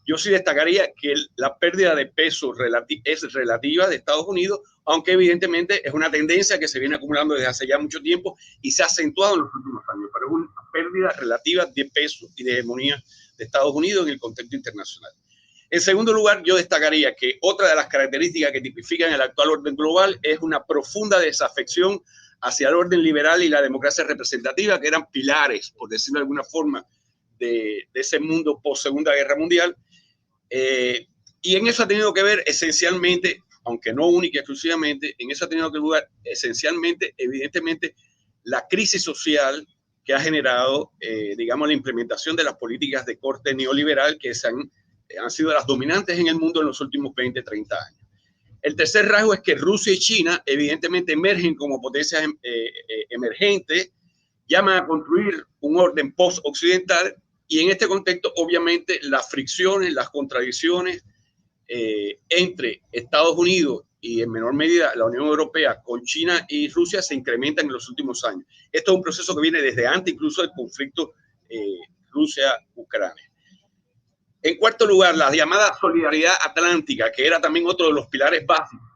Yo sí destacaría que la pérdida de peso es relativa de Estados Unidos, aunque evidentemente es una tendencia que se viene acumulando desde hace ya mucho tiempo y se ha acentuado en los últimos años, pero es una pérdida relativa de peso y de hegemonía de Estados Unidos en el contexto internacional. En segundo lugar, yo destacaría que otra de las características que tipifican el actual orden global es una profunda desafección hacia el orden liberal y la democracia representativa, que eran pilares, por decirlo de alguna forma, de ese mundo post-Segunda Guerra Mundial. Y en eso ha tenido que ver esencialmente, aunque no única y exclusivamente, en eso ha tenido que ver esencialmente, evidentemente, la crisis social que ha generado, digamos, la implementación de las políticas de corte neoliberal que han sido las dominantes en el mundo en los últimos 20, 30 años. El tercer rasgo es que Rusia y China evidentemente emergen como potencias emergentes, llaman a construir un orden post-occidental, y en este contexto obviamente las fricciones, las contradicciones entre Estados Unidos y en menor medida la Unión Europea con China y Rusia se incrementan en los últimos años. Esto es un proceso que viene desde antes incluso del conflicto Rusia-Ucrania. En cuarto lugar, la llamada solidaridad atlántica, que era también otro de los pilares básicos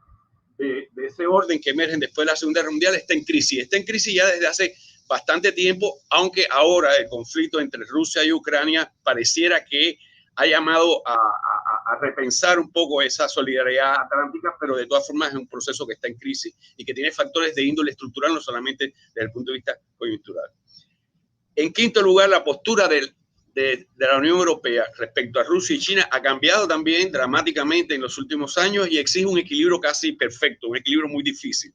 de ese orden que emergen después de la Segunda Guerra Mundial, está en crisis. Está en crisis ya desde hace bastante tiempo, aunque ahora el conflicto entre Rusia y Ucrania pareciera que ha llamado a repensar un poco esa solidaridad atlántica, pero de todas formas es un proceso que está en crisis y que tiene factores de índole estructural, no solamente desde el punto de vista coyuntural. En quinto lugar, la postura de la Unión Europea respecto a Rusia y China ha cambiado también dramáticamente en los últimos años y exige un equilibrio casi perfecto, un equilibrio muy difícil,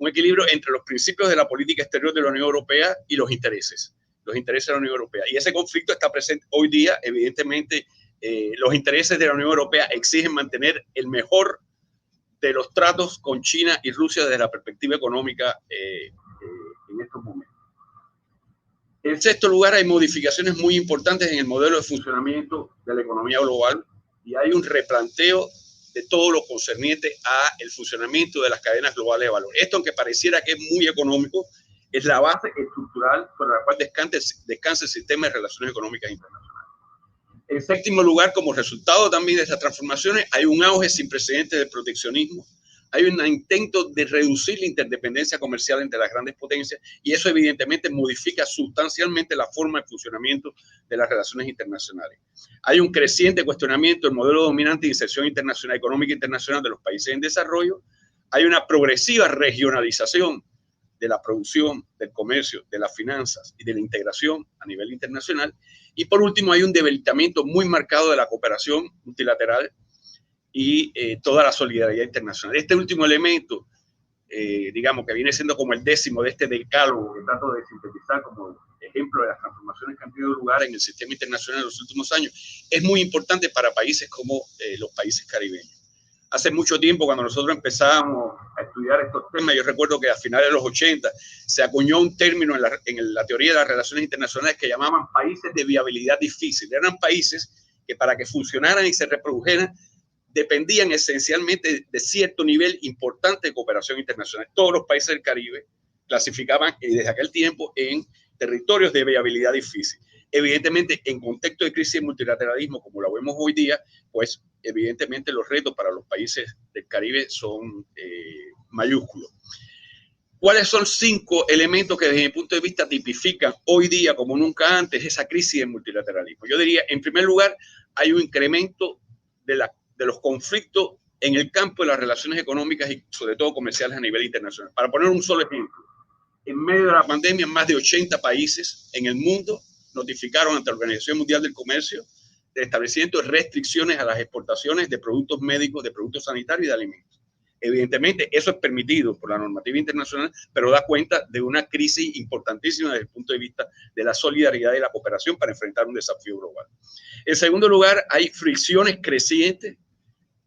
un equilibrio entre los principios de la política exterior de la Unión Europea y los intereses de la Unión Europea. Y ese conflicto está presente hoy día, evidentemente. Los intereses de la Unión Europea exigen mantener el mejor de los tratos con China y Rusia desde la perspectiva económica en estos momentos. En sexto lugar, hay modificaciones muy importantes en el modelo de funcionamiento de la economía global y hay un replanteo de todo lo concerniente a el funcionamiento de las cadenas globales de valor. Esto, aunque pareciera que es muy económico, es la base estructural sobre la cual descansa el sistema de relaciones económicas internacionales. En séptimo lugar, como resultado también de estas transformaciones, hay un auge sin precedentes del proteccionismo. Hay un intento de reducir la interdependencia comercial entre las grandes potencias y eso evidentemente modifica sustancialmente la forma de funcionamiento de las relaciones internacionales. Hay un creciente cuestionamiento del modelo dominante de inserción internacional, económica internacional de los países en desarrollo. Hay una progresiva regionalización de la producción, del comercio, de las finanzas y de la integración a nivel internacional. Y por último, hay un debilitamiento muy marcado de la cooperación multilateral y toda la solidaridad internacional. Este último elemento, digamos, que viene siendo como el décimo de este decálogo que trato de sintetizar como ejemplo de las transformaciones que han tenido lugar en el sistema internacional en los últimos años, es muy importante para países como los países caribeños. Hace mucho tiempo, cuando nosotros empezábamos a estudiar estos temas, yo recuerdo que a finales de los 80 se acuñó un término en la teoría de las relaciones internacionales que llamaban países de viabilidad difícil. Eran países que para que funcionaran y se reprodujeran dependían esencialmente de cierto nivel importante de cooperación internacional. Todos los países del Caribe clasificaban desde aquel tiempo en territorios de viabilidad difícil. Evidentemente, en contexto de crisis de multilateralismo, como lo vemos hoy día, pues evidentemente los retos para los países del Caribe son mayúsculos. ¿Cuáles son 5 elementos que desde mi punto de vista tipifican hoy día como nunca antes esa crisis de multilateralismo? Yo diría, en primer lugar, hay un incremento de los conflictos en el campo de las relaciones económicas y sobre todo comerciales a nivel internacional. Para poner un solo ejemplo, en medio de la pandemia, más de 80 países en el mundo notificaron ante la Organización Mundial del Comercio el establecimiento de restricciones a las exportaciones de productos médicos, de productos sanitarios y de alimentos. Evidentemente, eso es permitido por la normativa internacional, pero da cuenta de una crisis importantísima desde el punto de vista de la solidaridad y la cooperación para enfrentar un desafío global. En segundo lugar, hay fricciones crecientes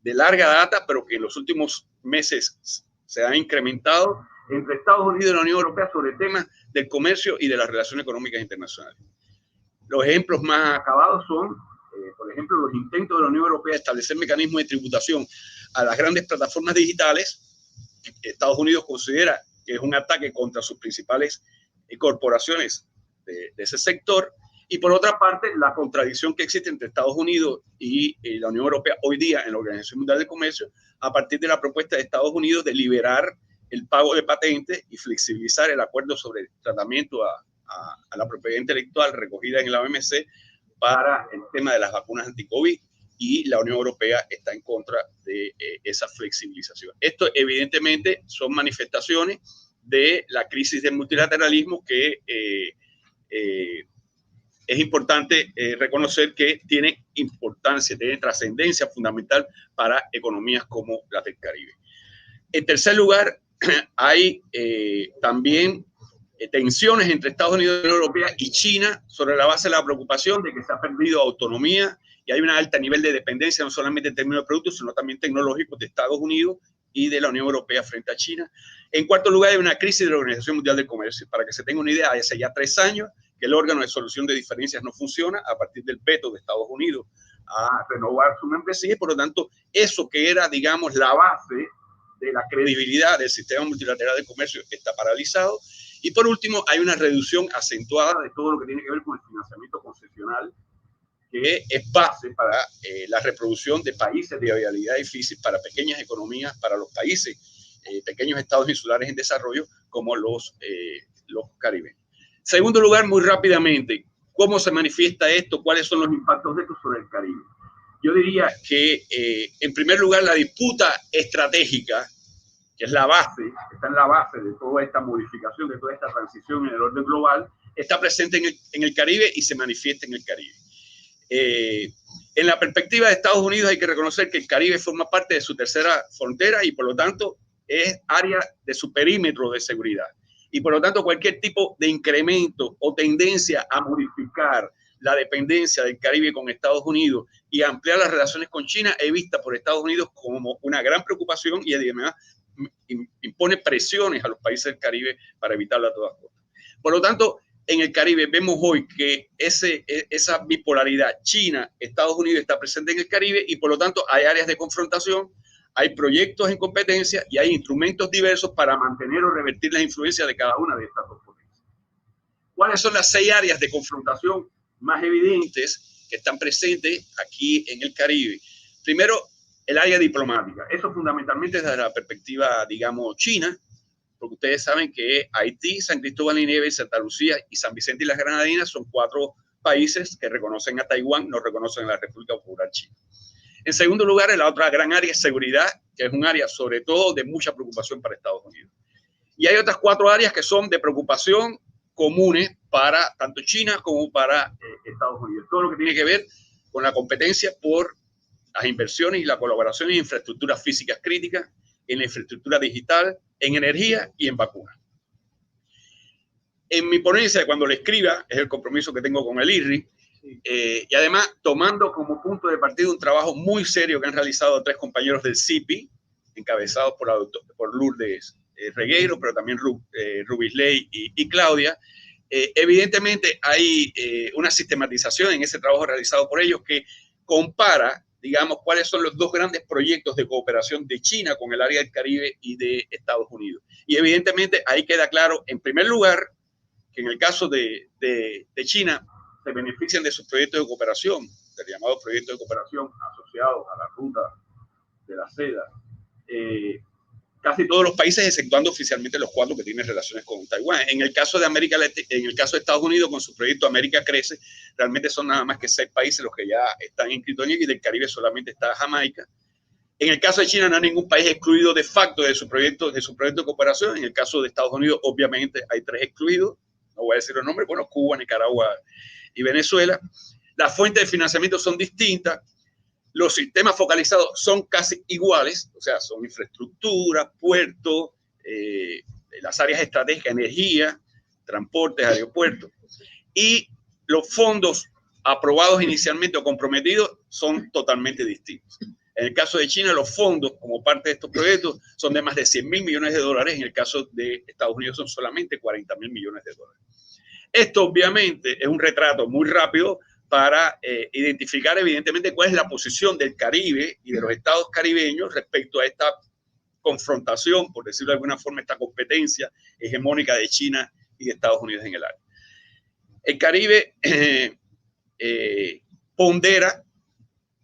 de larga data, pero que en los últimos meses se han incrementado entre Estados Unidos y la Unión Europea sobre temas del comercio y de las relaciones económicas internacionales. Los ejemplos más acabados son, por ejemplo, los intentos de la Unión Europea de establecer mecanismos de tributación a las grandes plataformas digitales. Estados Unidos considera que es un ataque contra sus principales corporaciones de ese sector. Y por otra parte, la contradicción que existe entre Estados Unidos y la Unión Europea hoy día en la Organización Mundial del Comercio, a partir de la propuesta de Estados Unidos de liberar el pago de patentes y flexibilizar el acuerdo sobre el tratamiento a la propiedad intelectual recogida en la OMC para el tema de las vacunas anti-COVID, y la Unión Europea está en contra de esa flexibilización. Esto evidentemente son manifestaciones de la crisis del multilateralismo que es importante reconocer que tiene importancia, tiene trascendencia fundamental para economías como la del Caribe. En tercer lugar, hay también tensiones entre Estados Unidos, la Unión Europea y China sobre la base de la preocupación de que se ha perdido autonomía y hay un alto nivel de dependencia, no solamente en términos de productos, sino también tecnológicos de Estados Unidos y de la Unión Europea frente a China. En cuarto lugar, hay una crisis de la Organización Mundial del Comercio. Para que se tenga una idea, hace ya 3 años que el órgano de solución de diferencias no funciona a partir del veto de Estados Unidos a renovar su membresía y por lo tanto eso que era, digamos, la base de la credibilidad del sistema multilateral de comercio está paralizado. Y por último, hay una reducción acentuada de todo lo que tiene que ver con el financiamiento concesional, que es base para la reproducción de países de viabilidad difícil, para pequeñas economías, para los países, pequeños estados insulares en desarrollo, como los caribeños. Segundo lugar, muy rápidamente, ¿cómo se manifiesta esto? ¿Cuáles son los impactos de esto sobre el Caribe? Yo diría que, en primer lugar, la disputa estratégica, que es la base, está en la base de toda esta modificación, de toda esta transición en el orden global, está presente en el Caribe y se manifiesta en el Caribe. En la perspectiva de Estados Unidos hay que reconocer que el Caribe forma parte de su tercera frontera y por lo tanto es área de su perímetro de seguridad. Y por lo tanto cualquier tipo de incremento o tendencia a modificar la dependencia del Caribe con Estados Unidos y ampliar las relaciones con China es vista por Estados Unidos como una gran preocupación y además impone presiones a los países del Caribe para evitarla a todas costas. Por lo tanto, en el Caribe vemos hoy que esa bipolaridad China-Estados Unidos está presente en el Caribe y por lo tanto hay áreas de confrontación, hay proyectos en competencia y hay instrumentos diversos para mantener o revertir las influencias de cada una de estas dos potencias. ¿Cuáles son las 6 áreas de confrontación más evidentes que están presentes aquí en el Caribe? Primero, el área diplomática. Eso fundamentalmente desde la perspectiva, digamos, china, porque ustedes saben que Haití, San Cristóbal y Nieves, Santa Lucía y San Vicente y las Granadinas son 4 países que reconocen a Taiwán, no reconocen a la República Popular China. En segundo lugar, la otra gran área es seguridad, que es un área sobre todo de mucha preocupación para Estados Unidos. Y hay otras 4 áreas que son de preocupación comunes para tanto China como para Estados Unidos. Todo lo que tiene que ver con la competencia por las inversiones y la colaboración en infraestructuras físicas críticas, en la infraestructura digital, en energía y en vacunas. En mi ponencia, cuando le escriba, es el compromiso que tengo con el IRRI, y además tomando como punto de partida un trabajo muy serio que han realizado 3 compañeros del CIPI, encabezados por Lourdes Regueiro, pero también Rubisley y Claudia. Evidentemente hay una sistematización en ese trabajo realizado por ellos que compara, digamos, cuáles son los 2 grandes proyectos de cooperación de China con el área del Caribe y de Estados Unidos. Y evidentemente ahí queda claro, en primer lugar, que en el caso de China se benefician de sus proyectos de cooperación, del llamado proyecto de cooperación asociados a la ruta de la seda. Casi todos los países, exceptuando oficialmente los 4 que tienen relaciones con Taiwán. En el caso de América Latina, en el caso de Estados Unidos, con su proyecto América Crece, realmente son nada más que 6 países los que ya están inscritos en él, y del Caribe solamente está Jamaica. En el caso de China no hay ningún país excluido de facto de su proyecto de cooperación. En el caso de Estados Unidos, obviamente hay 3 excluidos. No voy a decir los nombres, bueno, Cuba, Nicaragua y Venezuela. Las fuentes de financiamiento son distintas. Los sistemas focalizados son casi iguales, o sea, son infraestructura, puertos, las áreas estratégicas, energía, transportes, aeropuertos. Y los fondos aprobados inicialmente o comprometidos son totalmente distintos. En el caso de China, los fondos como parte de estos proyectos son de más de 100.000 millones de dólares. En el caso de Estados Unidos son solamente 40.000 millones de dólares. Esto obviamente es un retrato muy rápido para identificar evidentemente cuál es la posición del Caribe y de los estados caribeños respecto a esta confrontación, por decirlo de alguna forma, esta competencia hegemónica de China y de Estados Unidos en el área. El Caribe pondera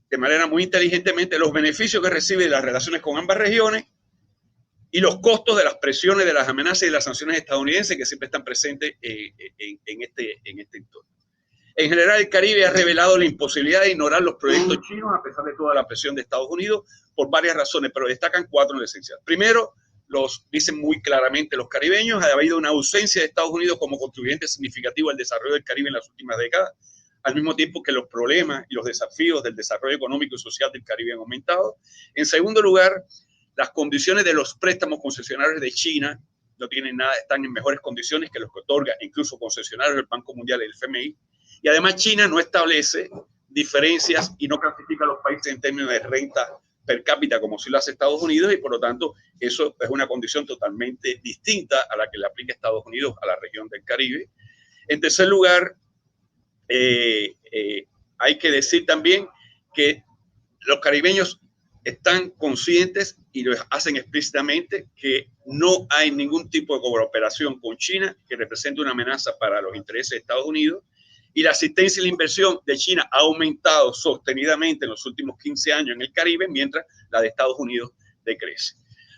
de manera muy inteligentemente los beneficios que recibe de las relaciones con ambas regiones y los costos de las presiones, de las amenazas y de las sanciones estadounidenses que siempre están presentes en este entorno. En general, el Caribe ha revelado la imposibilidad de ignorar los proyectos chinos a pesar de toda la presión de Estados Unidos por varias razones, pero destacan 4 en esencial. Primero, los dicen muy claramente los caribeños, ha habido una ausencia de Estados Unidos como contribuyente significativo al desarrollo del Caribe en las últimas décadas, al mismo tiempo que los problemas y los desafíos del desarrollo económico y social del Caribe han aumentado. En segundo lugar, las condiciones de los préstamos concesionarios de China no tienen nada, están en mejores condiciones que los que otorga incluso concesionarios del Banco Mundial y el FMI. Y además China no establece diferencias y no clasifica a los países en términos de renta per cápita como si lo hace Estados Unidos, y por lo tanto eso es una condición totalmente distinta a la que le aplica Estados Unidos a la región del Caribe. En tercer lugar, hay que decir también que los caribeños están conscientes y lo hacen explícitamente que no hay ningún tipo de cooperación con China que represente una amenaza para los intereses de Estados Unidos, y la asistencia y la inversión de China ha aumentado sostenidamente en los últimos 15 años en el Caribe, mientras la de Estados Unidos decrece.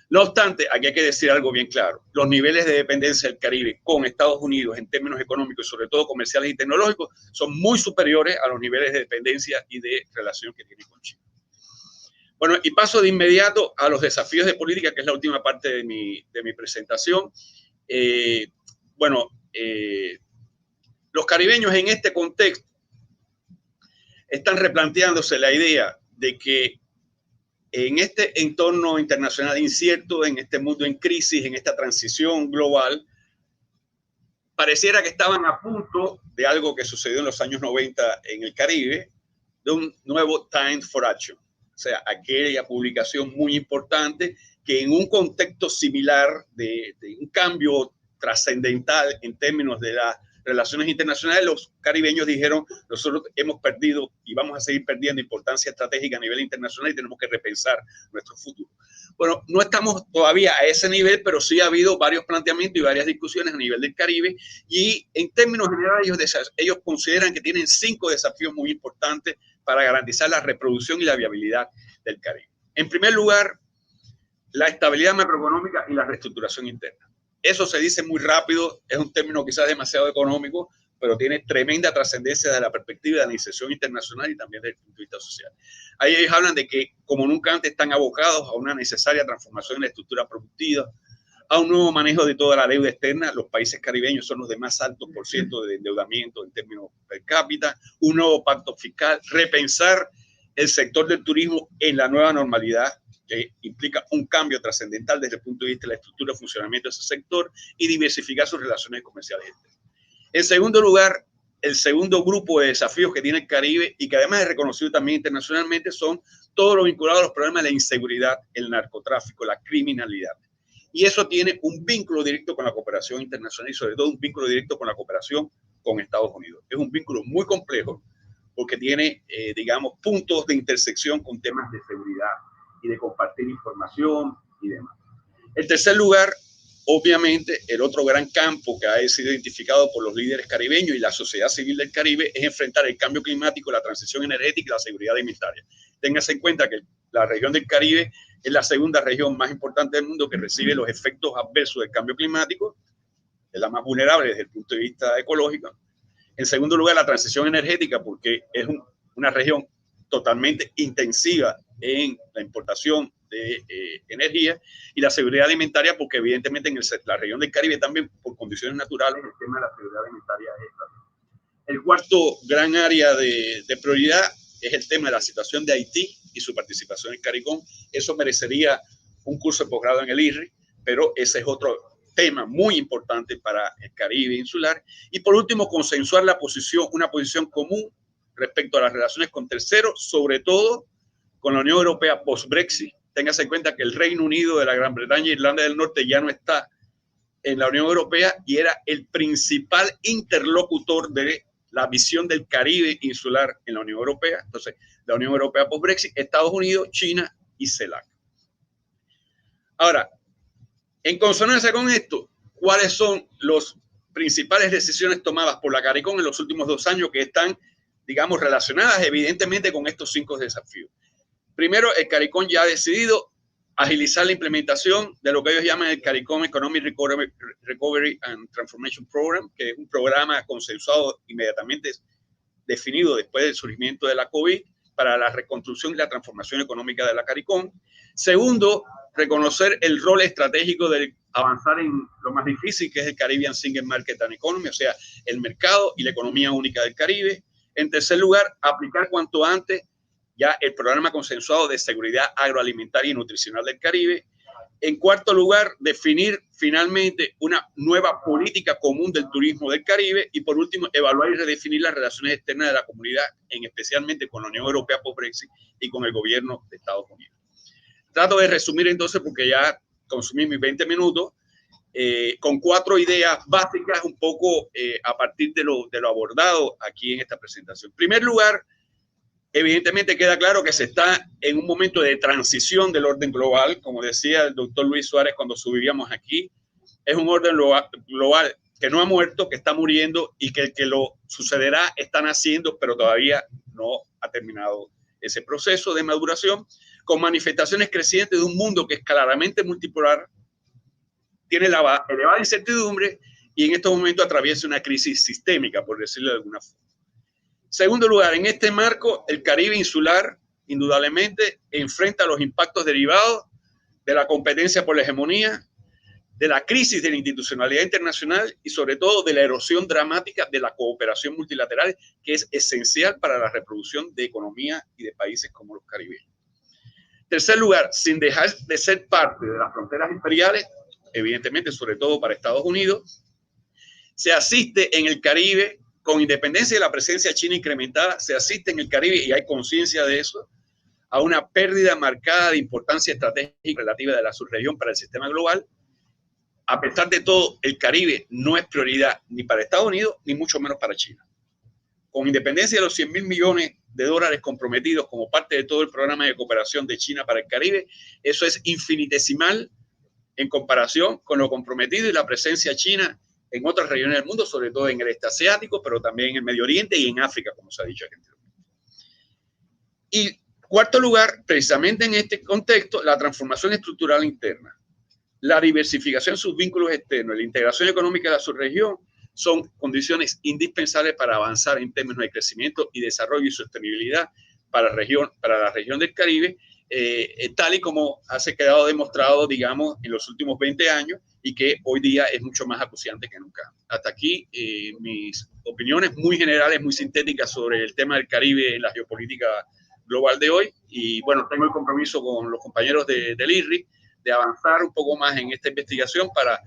No obstante, aquí hay que decir algo bien claro. Los niveles de dependencia del Caribe con Estados Unidos en términos económicos y sobre todo comerciales y tecnológicos son muy superiores a los niveles de dependencia y de relación que tiene con China. Bueno, y paso de inmediato a los desafíos de política, que es la última parte de mi presentación. Los caribeños en este contexto están replanteándose la idea de que en este entorno internacional incierto, en este mundo en crisis, en esta transición global, pareciera que estaban a punto de algo que sucedió en los años 90 en el Caribe, de un nuevo Time for Action. O sea, aquella publicación muy importante que en un contexto similar de un cambio trascendental en términos de las relaciones internacionales, los caribeños dijeron, nosotros hemos perdido y vamos a seguir perdiendo importancia estratégica a nivel internacional y tenemos que repensar nuestro futuro. Bueno, no estamos todavía a ese nivel, pero sí ha habido varios planteamientos y varias discusiones a nivel del Caribe, y en términos generales ellos consideran que tienen 5 desafíos muy importantes para garantizar la reproducción y la viabilidad del Caribe. En primer lugar, la estabilidad macroeconómica y la reestructuración interna. Eso se dice muy rápido, es un término quizás demasiado económico, pero tiene tremenda trascendencia desde la perspectiva de la inserción internacional y también desde el punto de vista social. Ahí ellos hablan de que, como nunca antes, están abocados a una necesaria transformación en la estructura productiva, a un nuevo manejo de toda la deuda externa. Los países caribeños son los de más alto por ciento de endeudamiento en términos per cápita, un nuevo pacto fiscal, repensar el sector del turismo en la nueva normalidad, que implica un cambio trascendental desde el punto de vista de la estructura de funcionamiento de ese sector, y diversificar sus relaciones comerciales. En segundo lugar, el segundo grupo de desafíos que tiene el Caribe, y que además es reconocido también internacionalmente, son todo lo vinculado a los problemas de la inseguridad, el narcotráfico, la criminalidad. Y eso tiene un vínculo directo con la cooperación internacional y sobre todo un vínculo directo con la cooperación con Estados Unidos. Es un vínculo muy complejo porque tiene, digamos, puntos de intersección con temas de seguridad y de compartir información y demás. En tercer lugar, obviamente, el otro gran campo que ha sido identificado por los líderes caribeños y la sociedad civil del Caribe es enfrentar el cambio climático, la transición energética y la seguridad alimentaria. Téngase en cuenta que la región del Caribe es la segunda región más importante del mundo que recibe los efectos adversos del cambio climático, es la más vulnerable desde el punto de vista ecológico. En segundo lugar, la transición energética, porque es una región totalmente intensiva en la importación de energía, y la seguridad alimentaria, porque evidentemente en la región del Caribe también, por condiciones naturales, el tema de la seguridad alimentaria es clave. El cuarto gran área de prioridad es el tema de la situación de Haití y su participación en el CARICOM. Eso merecería un curso de posgrado en el IRRI, pero ese es otro tema muy importante para el Caribe insular. Y por último, consensuar una posición común respecto a las relaciones con terceros, sobre todo con la Unión Europea post-Brexit. Téngase en cuenta que el Reino Unido de la Gran Bretaña e Irlanda del Norte ya no está en la Unión Europea y era el principal interlocutor de la visión del Caribe insular en la Unión Europea. Entonces, la Unión Europea post-Brexit, Estados Unidos, China y CELAC. Ahora, en consonancia con esto, ¿cuáles son las principales decisiones tomadas por la CARICOM en los últimos 2 años que están, digamos, relacionadas evidentemente con estos 5 desafíos? Primero, el CARICOM ya ha decidido agilizar la implementación de lo que ellos llaman el CARICOM Economic Recovery and Transformation Program, que es un programa consensuado inmediatamente definido después del surgimiento de la COVID para la reconstrucción y la transformación económica de la CARICOM. Segundo, reconocer el rol estratégico de avanzar en lo más difícil, que es el Caribbean Single Market and Economy, o sea, el mercado y la economía única del Caribe. En tercer lugar, aplicar cuanto antes ya el programa consensuado de seguridad agroalimentaria y nutricional del Caribe. En cuarto lugar, definir finalmente una nueva política común del turismo del Caribe. Y por último, evaluar y redefinir las relaciones externas de la comunidad, especialmente con la Unión Europea post-Brexit y con el gobierno de Estados Unidos. Trato de resumir entonces, porque ya consumí mis 20 minutos, con 4 ideas básicas, un poco a partir de lo abordado aquí en esta presentación. En primer lugar, evidentemente queda claro que se está en un momento de transición del orden global. Como decía el doctor Luis Suárez cuando subíamos aquí, es un orden global que no ha muerto, que está muriendo, y que el que lo sucederá está naciendo, pero todavía no ha terminado ese proceso de maduración, con manifestaciones crecientes de un mundo que es claramente multipolar, tiene elevada incertidumbre y en estos momentos atraviesa una crisis sistémica, por decirlo de alguna forma. Segundo lugar, en este marco, el Caribe insular indudablemente enfrenta los impactos derivados de la competencia por la hegemonía, de la crisis de la institucionalidad internacional y sobre todo de la erosión dramática de la cooperación multilateral, que es esencial para la reproducción de economía y de países como los caribeños. Tercer lugar, sin dejar de ser parte de las fronteras imperiales, evidentemente sobre todo para Estados Unidos, se asiste en el Caribe, con independencia de la presencia china incrementada, se asiste en el Caribe, y hay conciencia de eso, a una pérdida marcada de importancia estratégica relativa de la subregión para el sistema global, a pesar de todo, el Caribe no es prioridad ni para Estados Unidos, ni mucho menos para China. Con independencia de los 100.000 millones de dólares comprometidos como parte de todo el programa de cooperación de China para el Caribe, eso es infinitesimal en comparación con lo comprometido y la presencia china en otras regiones del mundo, sobre todo en el este asiático, pero también en el Medio Oriente y en África, como se ha dicho aquí anteriormente. Y cuarto lugar, precisamente en este contexto, la transformación estructural interna, la diversificación de sus vínculos externos, la integración económica de la subregión son condiciones indispensables para avanzar en términos de crecimiento y desarrollo y sostenibilidad para la región del Caribe, tal y como ha quedado demostrado, digamos, en los últimos 20 años y que hoy día es mucho más acuciante que nunca. Hasta aquí mis opiniones muy generales, muy sintéticas sobre el tema del Caribe en la geopolítica global de hoy. Y bueno, tengo el compromiso con los compañeros del IRRI de avanzar un poco más en esta investigación para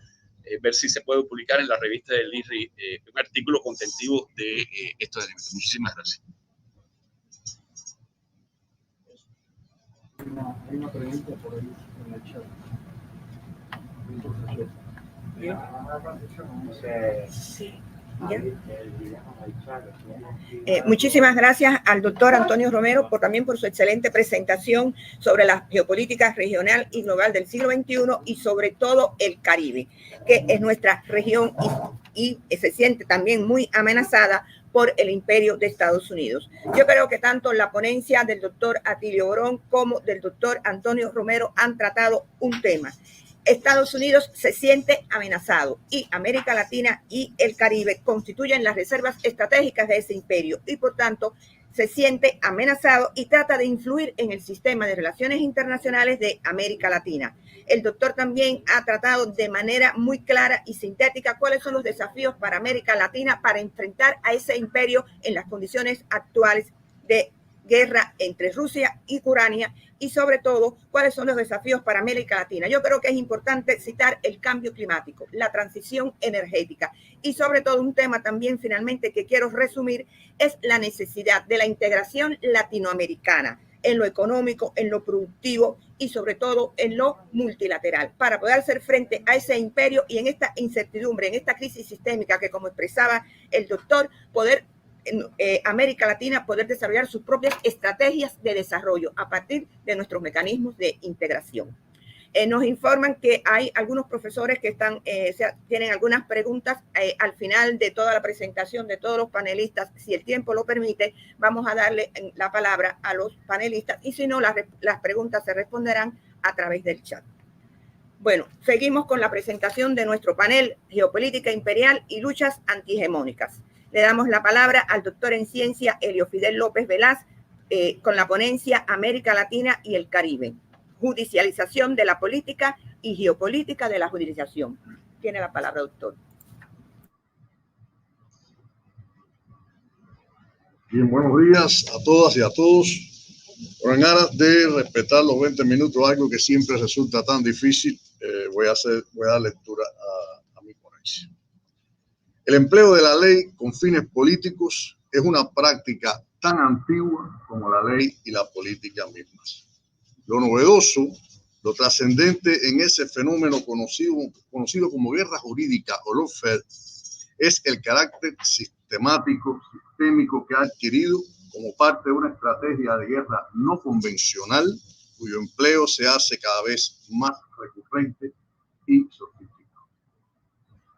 ver si se puede publicar en la revista del IRRI un artículo contentivo de estos elementos. Muchísimas gracias. Hay una pregunta por ahí en el chat. Sí. Muchísimas gracias al doctor Antonio Romero también por su excelente presentación sobre la geopolítica regional y global del siglo XXI y sobre todo el Caribe, que es nuestra región y se siente también muy amenazada por el imperio de Estados Unidos. Yo creo que tanto la ponencia del doctor Atilio Borón como del doctor Antonio Romero han tratado un tema. Estados Unidos se siente amenazado y América Latina y el Caribe constituyen las reservas estratégicas de ese imperio y por tanto se siente amenazado y trata de influir en el sistema de relaciones internacionales de América Latina. El doctor también ha tratado de manera muy clara y sintética cuáles son los desafíos para América Latina para enfrentar a ese imperio en las condiciones actuales de guerra entre Rusia y Ucrania y sobre todo cuáles son los desafíos para América Latina. Yo creo que es importante citar el cambio climático, la transición energética y sobre todo un tema también finalmente que quiero resumir es la necesidad de la integración latinoamericana en lo económico, en lo productivo y sobre todo en lo multilateral para poder hacer frente a ese imperio y en esta incertidumbre, en esta crisis sistémica que como expresaba el doctor, poder América Latina poder desarrollar sus propias estrategias de desarrollo a partir de nuestros mecanismos de integración. Nos informan que hay algunos profesores que tienen algunas preguntas al final de toda la presentación de todos los panelistas. Si el tiempo lo permite, vamos a darle la palabra a los panelistas y si no, las preguntas se responderán a través del chat. Bueno, seguimos con la presentación de nuestro panel Geopolítica Imperial y Luchas Antihegemónicas. Le damos la palabra al doctor en ciencia Helio Fidel López Velaz con la ponencia América Latina y el Caribe, judicialización de la política y geopolítica de la judicialización. Tiene la palabra, doctor. Bien, buenos días a todas y a todos. Por en aras de respetar los 20 minutos, algo que siempre resulta tan difícil, voy a dar lectura a mi ponencia. El empleo de la ley con fines políticos es una práctica tan antigua como la ley y la política mismas. Lo novedoso, lo trascendente en ese fenómeno conocido como guerra jurídica o lawfare es el carácter sistemático, sistémico que ha adquirido como parte de una estrategia de guerra no convencional cuyo empleo se hace cada vez más recurrente y sofisticado.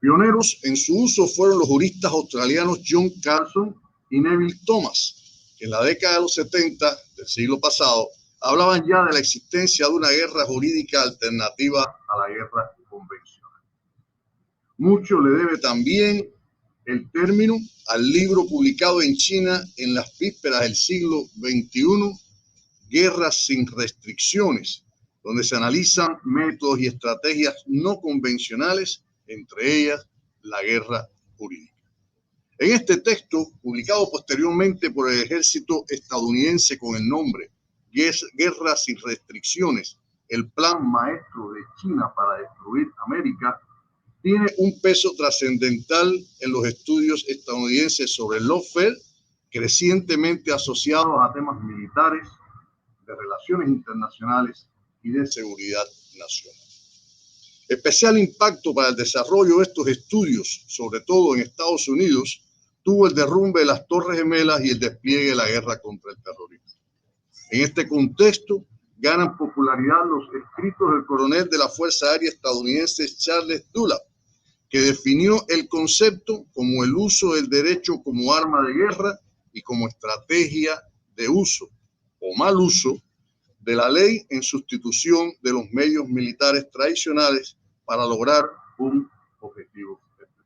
Pioneros en su uso fueron los juristas australianos John Carlson y Neville Thomas, que en la década de los 70 del siglo pasado hablaban ya de la existencia de una guerra jurídica alternativa a la guerra convencional. Mucho le debe también el término al libro publicado en China en las vísperas del siglo XXI, Guerras sin restricciones, donde se analizan métodos y estrategias no convencionales, entre ellas la guerra jurídica. En este texto, publicado posteriormente por el ejército estadounidense con el nombre Guerra sin restricciones, el plan maestro de China para destruir América, tiene un peso trascendental en los estudios estadounidenses sobre el lawfare, crecientemente asociados a temas militares, de relaciones internacionales y de seguridad nacional. Especial impacto para el desarrollo de estos estudios, sobre todo en Estados Unidos, tuvo el derrumbe de las Torres Gemelas y el despliegue de la guerra contra el terrorismo. En este contexto, ganan popularidad los escritos del coronel de la Fuerza Aérea estadounidense Charles Dunlap, que definió el concepto como el uso del derecho como arma de guerra y como estrategia de uso o mal uso de la ley en sustitución de los medios militares tradicionales para lograr un objetivo específico.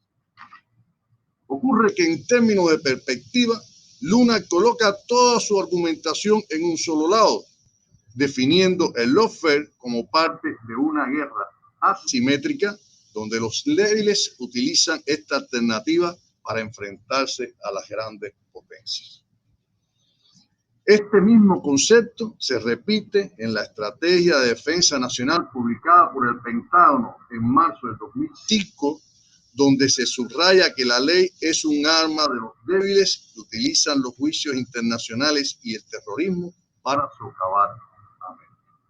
Ocurre que en términos de perspectiva, Luna coloca toda su argumentación en un solo lado, definiendo el lawfare como parte de una guerra asimétrica donde los débiles utilizan esta alternativa para enfrentarse a las grandes potencias. Este mismo concepto se repite en la Estrategia de Defensa Nacional publicada por el Pentágono en marzo del 2005, donde se subraya que la ley es un arma de los débiles que utilizan los juicios internacionales y el terrorismo para socavar a América.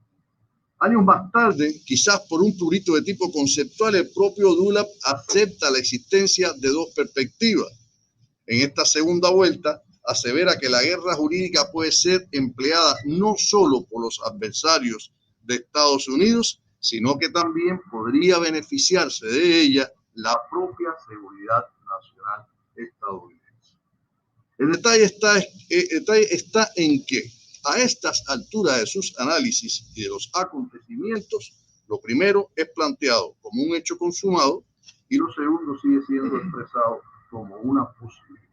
Años más tarde, quizás por un prurito de tipo conceptual, el propio Dunlap acepta la existencia de dos perspectivas. En esta segunda vuelta, asevera que la guerra jurídica puede ser empleada no solo por los adversarios de Estados Unidos, sino que también podría beneficiarse de ella la propia seguridad nacional estadounidense. El detalle está en que a estas alturas de sus análisis y de los acontecimientos, lo primero es planteado como un hecho consumado y lo segundo sigue siendo expresado como una posibilidad.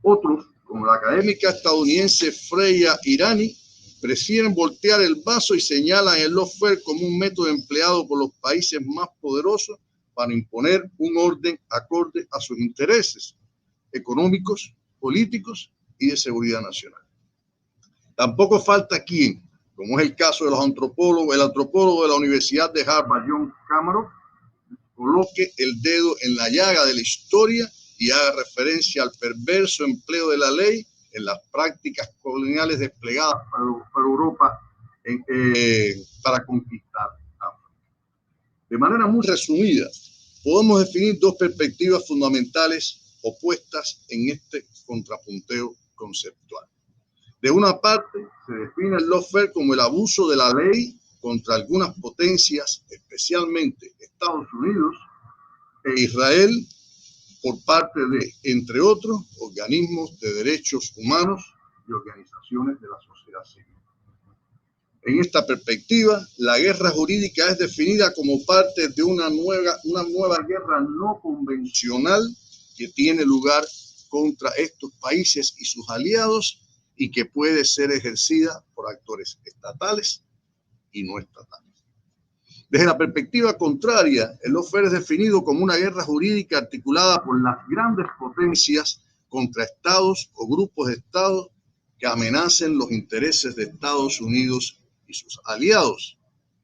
Otros, como la académica estadounidense Freya Irani, prefieren voltear el vaso y señalan el lawfare como un método empleado por los países más poderosos para imponer un orden acorde a sus intereses económicos, políticos y de seguridad nacional. Tampoco falta quien, como es el caso de los antropólogos, el antropólogo de la Universidad de Harvard, John Cameron, coloque el dedo en la llaga de la historia y haga referencia al perverso empleo de la ley en las prácticas coloniales desplegadas por Europa para conquistar África. De manera muy resumida, podemos definir dos perspectivas fundamentales opuestas en este contrapunteo conceptual. De una parte, se define el lawfare como el abuso de la ley contra algunas potencias, especialmente Estados Unidos e Israel, por parte de, entre otros, organismos de derechos humanos y organizaciones de la sociedad civil. En esta perspectiva, la guerra jurídica es definida como parte de una nueva guerra no convencional que tiene lugar contra estos países y sus aliados y que puede ser ejercida por actores estatales y no estatales. Desde la perspectiva contraria, el lawfare es definido como una guerra jurídica articulada por las grandes potencias contra estados o grupos de estados que amenacen los intereses de Estados Unidos y sus aliados.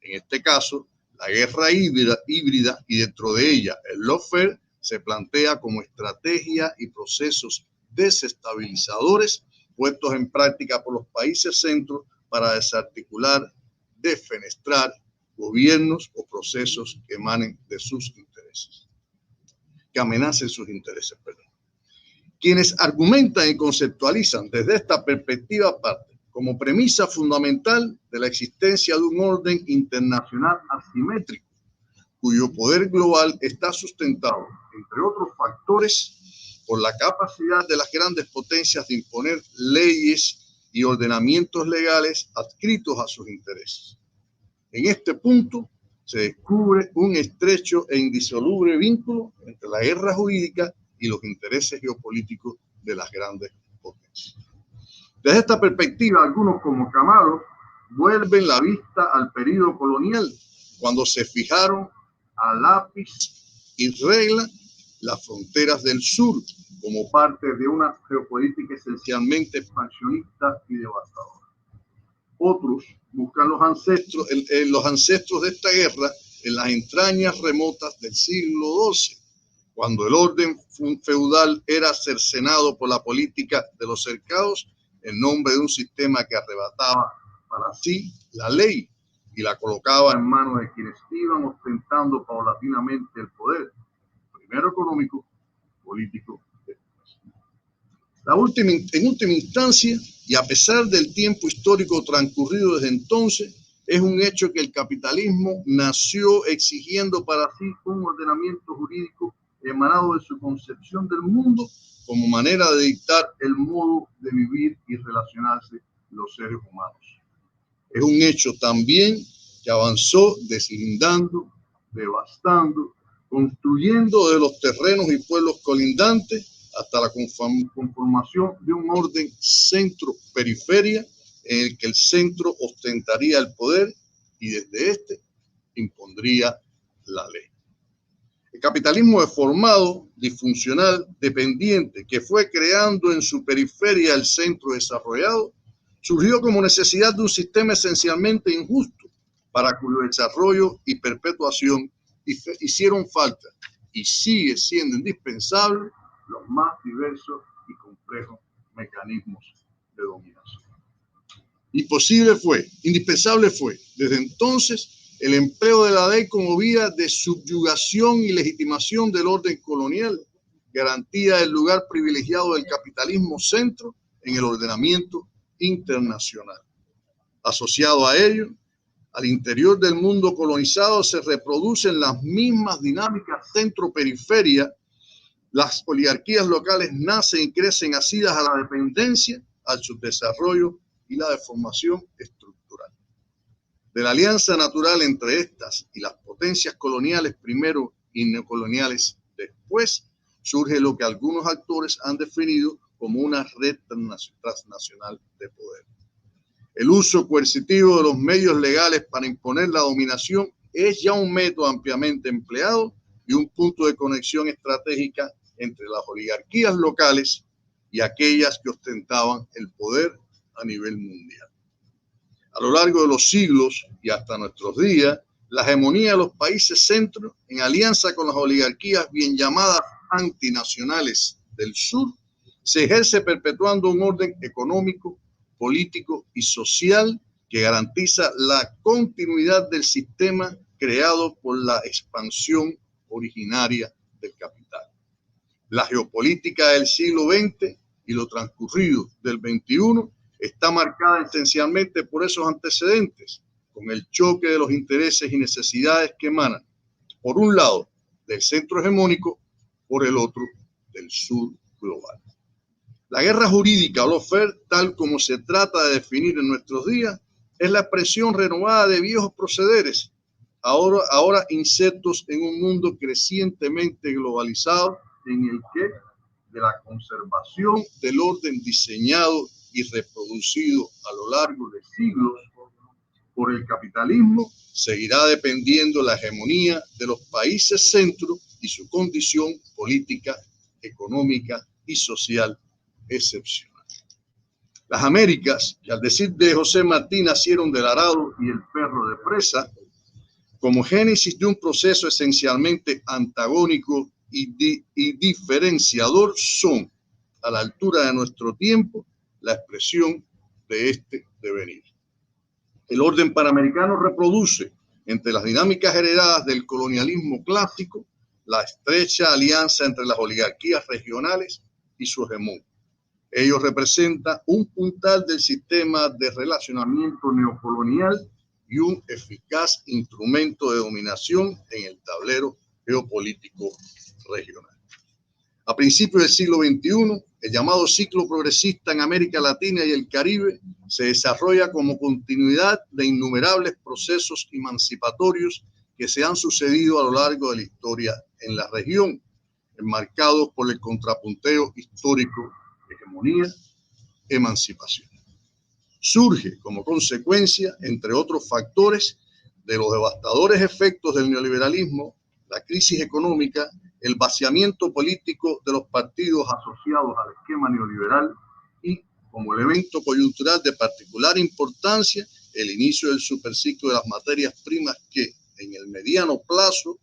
En este caso, la guerra híbrida y dentro de ella el lawfare se plantea como estrategia y procesos desestabilizadores puestos en práctica por los países centros para desarticular, defenestrar gobiernos o procesos que emanen de sus intereses, que amenacen sus intereses, perdón. Quienes argumentan y conceptualizan desde esta perspectiva parte como premisa fundamental de la existencia de un orden internacional asimétrico, cuyo poder global está sustentado, entre otros factores, por la capacidad de las grandes potencias de imponer leyes y ordenamientos legales adscritos a sus intereses. En este punto se descubre un estrecho e indisoluble vínculo entre la guerra jurídica y los intereses geopolíticos de las grandes potencias. Desde esta perspectiva, algunos como Cameron vuelven la vista al periodo colonial, cuando se fijaron a lápiz y regla las fronteras del sur como parte de una geopolítica esencialmente expansionista y devastadora. Otros buscan los ancestros de esta guerra en las entrañas remotas del siglo XII, cuando el orden feudal era cercenado por la política de los cercados en nombre de un sistema que arrebataba para sí la ley y la colocaba en manos de quienes iban ostentando paulatinamente el poder, primero económico, político. En última instancia, y a pesar del tiempo histórico transcurrido desde entonces, es un hecho que el capitalismo nació exigiendo para sí un ordenamiento jurídico emanado de su concepción del mundo como manera de dictar el modo de vivir y relacionarse los seres humanos. Es un hecho también que avanzó deslindando, devastando, construyendo de los terrenos y pueblos colindantes hasta la conformación de un orden centro-periferia en el que el centro ostentaría el poder y desde este impondría la ley. El capitalismo deformado, disfuncional, dependiente, que fue creando en su periferia el centro desarrollado, surgió como necesidad de un sistema esencialmente injusto para cuyo desarrollo y perpetuación hicieron falta y sigue siendo indispensable los más diversos y complejos mecanismos de dominación. Indispensable fue, desde entonces, el empleo de la ley como vía de subyugación y legitimación del orden colonial, garantía del lugar privilegiado del capitalismo centro en el ordenamiento internacional. Asociado a ello, al interior del mundo colonizado se reproducen las mismas dinámicas centro-periferia. Las oligarquías locales nacen y crecen asidas a la dependencia, al subdesarrollo y la deformación estructural. De la alianza natural entre estas y las potencias coloniales primero y neocoloniales después, surge lo que algunos actores han definido como una red transnacional de poder. El uso coercitivo de los medios legales para imponer la dominación es ya un método ampliamente empleado y un punto de conexión estratégica entre las oligarquías locales y aquellas que ostentaban el poder a nivel mundial. A lo largo de los siglos y hasta nuestros días, la hegemonía de los países centro, en alianza con las oligarquías bien llamadas antinacionales del sur, se ejerce perpetuando un orden económico, político y social que garantiza la continuidad del sistema creado por la expansión originaria del capital. La geopolítica del siglo XX y lo transcurrido del XXI está marcada esencialmente por esos antecedentes, con el choque de los intereses y necesidades que emanan, por un lado, del centro hegemónico, por el otro, del sur global. La guerra jurídica o lawfare, tal como se trata de definir en nuestros días, es la expresión renovada de viejos procederes, ahora insertos en un mundo crecientemente globalizado, en el que de la conservación del orden diseñado y reproducido a lo largo de siglos por el capitalismo, seguirá dependiendo la hegemonía de los países centro y su condición política, económica y social excepcional. Las Américas, que al decir de José Martí nacieron del arado y el perro de presa, como génesis de un proceso esencialmente antagónico y diferenciador, son, a la altura de nuestro tiempo, la expresión de este devenir. El orden panamericano reproduce, entre las dinámicas heredadas del colonialismo clásico, la estrecha alianza entre las oligarquías regionales y su hegemón. Ello representa un puntal del sistema de relacionamiento neocolonial y un eficaz instrumento de dominación en el tablero geopolítico regional. A principios del siglo XXI, el llamado ciclo progresista en América Latina y el Caribe se desarrolla como continuidad de innumerables procesos emancipatorios que se han sucedido a lo largo de la historia en la región, enmarcados por el contrapunteo histórico, hegemonía, emancipación. Surge como consecuencia, entre otros factores, de los devastadores efectos del neoliberalismo, la crisis económica, el vaciamiento político de los partidos asociados al esquema neoliberal y, como elemento coyuntural de particular importancia, el inicio del superciclo de las materias primas que, en el mediano plazo,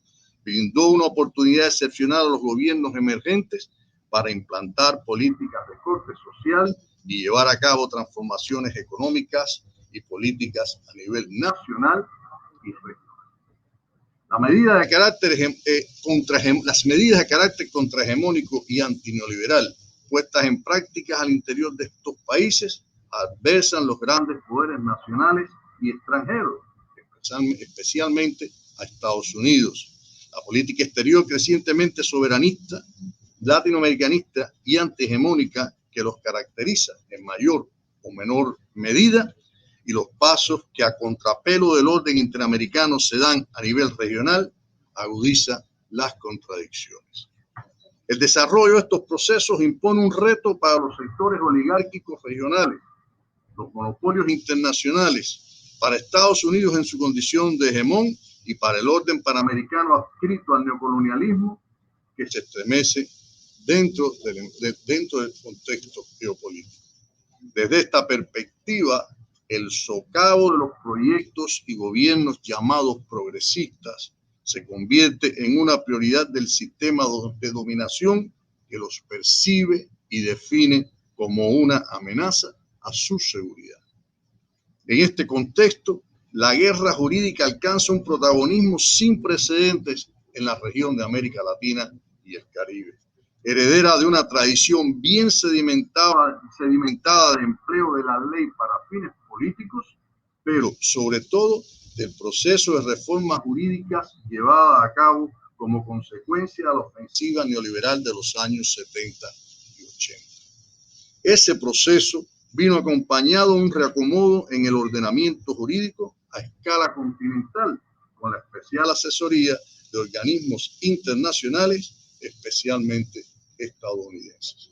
brindó una oportunidad excepcional a los gobiernos emergentes para implantar políticas de corte social y llevar a cabo transformaciones económicas y políticas a nivel nacional y regional. Las medidas de carácter contrahegemónico y antineoliberal puestas en práctica al interior de estos países adversan los grandes poderes nacionales y extranjeros, especialmente a Estados Unidos. La política exterior crecientemente soberanista, latinoamericanista y antihegemónica que los caracteriza en mayor o menor medida, y los pasos que a contrapelo del orden interamericano se dan a nivel regional, agudiza las contradicciones. El desarrollo de estos procesos impone un reto para los sectores oligárquicos regionales, los monopolios internacionales, para Estados Unidos en su condición de hegemón y para el orden panamericano adscrito al neocolonialismo que se estremece dentro del contexto geopolítico. Desde esta perspectiva, el socavo de los proyectos y gobiernos llamados progresistas se convierte en una prioridad del sistema de dominación que los percibe y define como una amenaza a su seguridad. En este contexto, la guerra jurídica alcanza un protagonismo sin precedentes en la región de América Latina y el Caribe, heredera de una tradición bien sedimentada de empleo de la ley para fines políticos, pero sobre todo del proceso de reformas jurídicas llevada a cabo como consecuencia de la ofensiva neoliberal de los años 70 y 80. Ese proceso vino acompañado de un reacomodo en el ordenamiento jurídico a escala continental, con la especial asesoría de organismos internacionales, especialmente estadounidenses.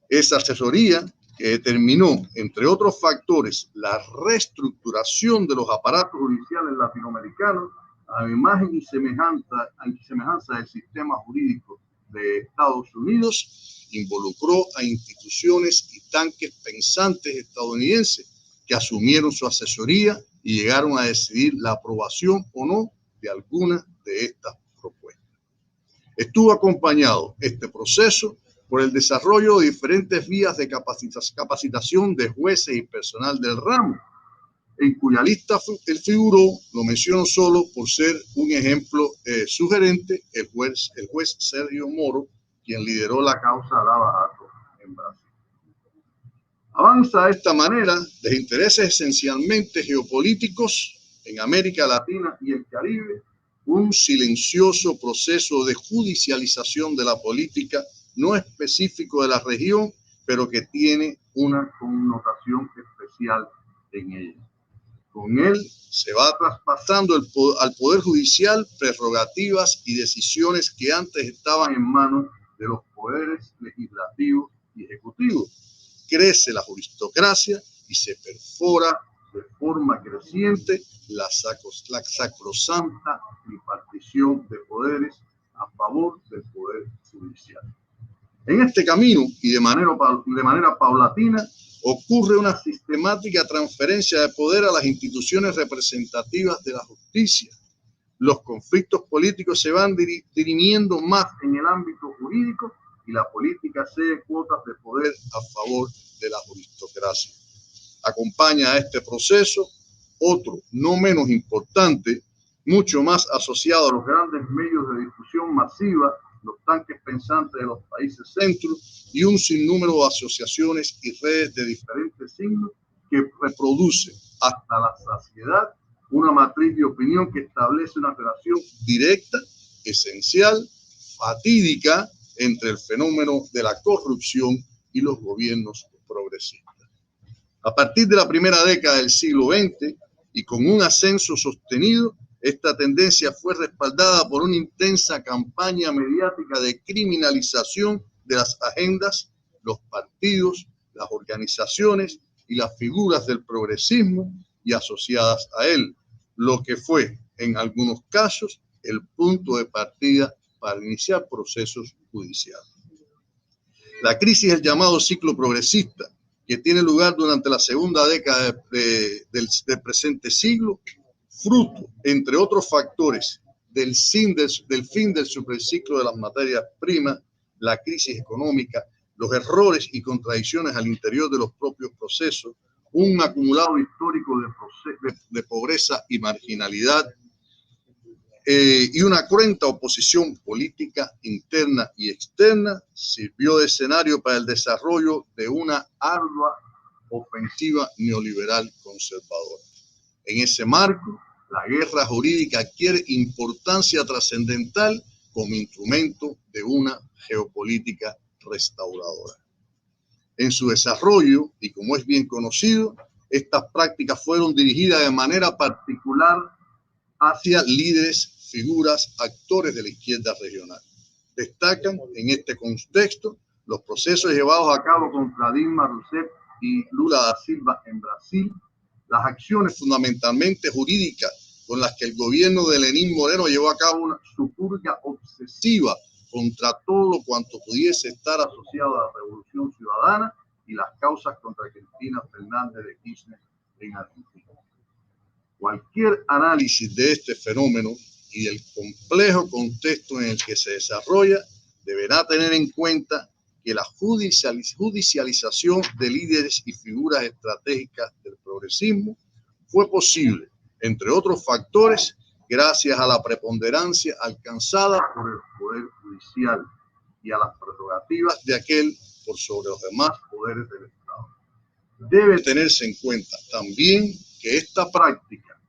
Esa asesoría que determinó, entre otros factores, la reestructuración de los aparatos judiciales latinoamericanos a imagen y semejanza del sistema jurídico de Estados Unidos, involucró a instituciones y tanques pensantes estadounidenses que asumieron su asesoría y llegaron a decidir la aprobación o no de alguna de estas propuestas. Estuvo acompañado este proceso por el desarrollo de diferentes vías de capacitación de jueces y personal del ramo, en cuya lista él figuró, lo menciono solo por ser un ejemplo sugerente, el juez Sergio Moro, quien lideró la causa Lava Jato en Brasil. Avanza de esta manera de intereses esencialmente geopolíticos en América Latina y el Caribe, un silencioso proceso de judicialización de la política no específico de la región, pero que tiene una connotación especial en ella. Con él se va traspasando al Poder Judicial prerrogativas y decisiones que antes estaban en manos de los poderes legislativo y ejecutivo. Crece la juristocracia y se perfora de forma creciente la sacrosanta tripartición de poderes a favor del Poder Judicial. En este camino y de manera paulatina ocurre una sistemática transferencia de poder a las instituciones representativas de la justicia. Los conflictos políticos se van dirimiendo más en el ámbito jurídico y la política cede cuotas de poder a favor de la juristocracia. Acompaña a este proceso otro, no menos importante, mucho más asociado a los grandes medios de difusión masiva, los tanques pensantes de los países centro y un sinnúmero de asociaciones y redes de diferentes signos que reproducen hasta la saciedad una matriz de opinión que establece una relación directa, esencial, fatídica entre el fenómeno de la corrupción y los gobiernos progresistas. A partir de la primera década del siglo XX y con un ascenso sostenido, esta tendencia fue respaldada por una intensa campaña mediática de criminalización de las agendas, los partidos, las organizaciones y las figuras del progresismo y asociadas a él, lo que fue, en algunos casos, el punto de partida para iniciar procesos judiciales. La crisis del llamado ciclo progresista, que tiene lugar durante la segunda década del presente siglo, fruto, entre otros factores, del fin del superciclo de las materias primas, la crisis económica, los errores y contradicciones al interior de los propios procesos, un acumulado histórico de pobreza y marginalidad, y una cruenta oposición política interna y externa, sirvió de escenario para el desarrollo de una ardua ofensiva neoliberal conservadora. En ese marco, la guerra jurídica adquiere importancia trascendental como instrumento de una geopolítica restauradora. En su desarrollo, y como es bien conocido, estas prácticas fueron dirigidas de manera particular hacia líderes, figuras, actores de la izquierda regional. Destacan en este contexto los procesos llevados a cabo contra Dilma Rousseff y Lula da Silva en Brasil, las acciones fundamentalmente jurídicas con las que el gobierno de Lenín Moreno llevó a cabo su purga obsesiva contra todo cuanto pudiese estar asociado a la Revolución Ciudadana y las causas contra Cristina Fernández de Kirchner en Argentina. Cualquier análisis de este fenómeno y del complejo contexto en el que se desarrolla deberá tener en cuenta que la judicialización de líderes y figuras estratégicas del progresismo fue posible, entre otros factores, gracias a la preponderancia alcanzada por el Poder Judicial y a las prerrogativas de aquel por sobre los demás poderes del Estado. Debe tenerse en cuenta también que esta práctica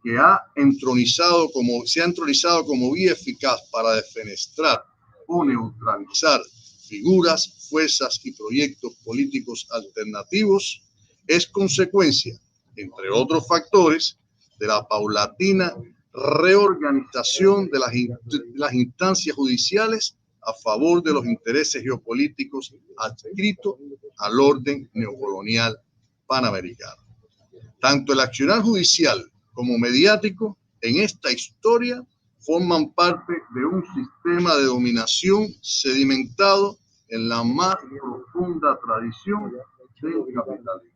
que se ha entronizado como vía eficaz para defenestrar o neutralizar figuras, fuerzas y proyectos políticos alternativos, es consecuencia, entre otros factores, de la paulatina reorganización de las instancias judiciales a favor de los intereses geopolíticos adscritos al orden neocolonial panamericano. Tanto el accionar judicial como mediático en esta historia forman parte de un sistema de dominación sedimentado en la más profunda tradición del capitalismo.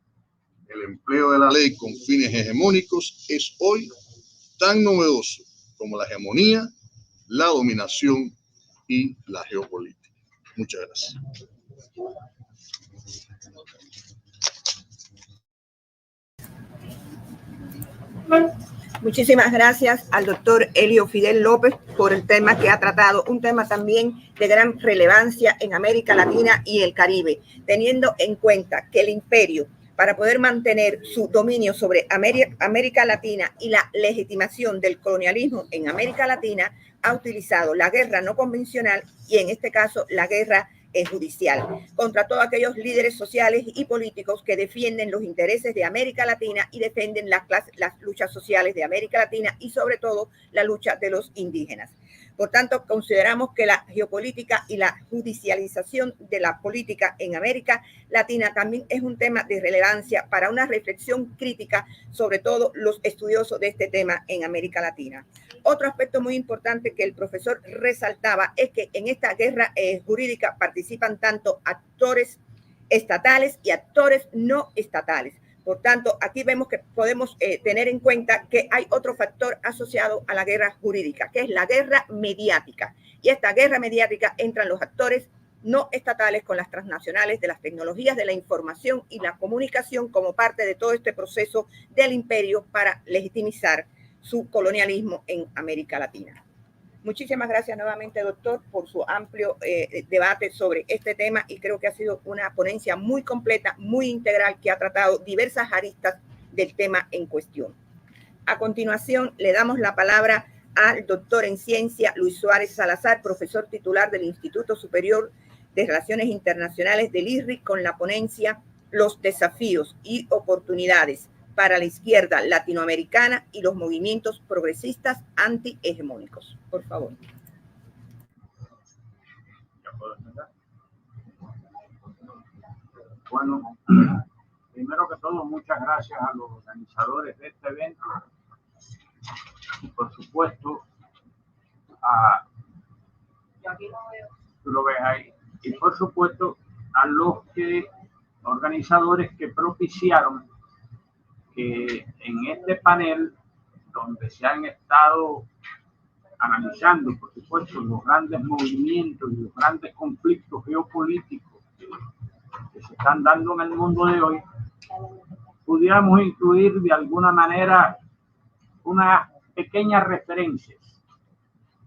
El empleo de la ley con fines hegemónicos es hoy tan novedoso como la hegemonía, la dominación y la geopolítica. Muchas gracias. Muchísimas gracias al doctor Helio Fidel López por el tema que ha tratado, un tema también de gran relevancia en América Latina y el Caribe, teniendo en cuenta que el imperio, para poder mantener su dominio sobre América Latina y la legitimación del colonialismo en América Latina, ha utilizado la guerra no convencional y en este caso la guerra judicial contra todos aquellos líderes sociales y políticos que defienden los intereses de América Latina y defienden las luchas sociales de América Latina y sobre todo la lucha de los indígenas. Por tanto, consideramos que la geopolítica y la judicialización de la política en América Latina también es un tema de relevancia para una reflexión crítica, sobre todo los estudiosos de este tema en América Latina. Otro aspecto muy importante que el profesor resaltaba es que en esta guerra jurídica participan tanto actores estatales y actores no estatales. Por tanto, aquí vemos que podemos tener en cuenta que hay otro factor asociado a la guerra jurídica, que es la guerra mediática. Y esta guerra mediática entran los actores no estatales con las transnacionales de las tecnologías de la información y la comunicación como parte de todo este proceso del imperio para legitimizar su colonialismo en América Latina. Muchísimas gracias nuevamente, doctor, por su amplio debate sobre este tema y creo que ha sido una ponencia muy completa, muy integral, que ha tratado diversas aristas del tema en cuestión. A continuación, le damos la palabra al doctor en ciencia Luis Suárez Salazar, profesor titular del Instituto Superior de Relaciones Internacionales del IRRI, con la ponencia Los desafíos y oportunidades para la izquierda latinoamericana y los movimientos progresistas antihegemónicos. Por favor. Bueno, primero que todo, muchas gracias a los organizadores de este evento y por supuesto a... Tú lo ves ahí. Y por supuesto a los organizadores que propiciaron que en este panel, donde se han estado analizando, por supuesto, los grandes movimientos y los grandes conflictos geopolíticos que se están dando en el mundo de hoy, pudiéramos incluir de alguna manera unas pequeñas referencias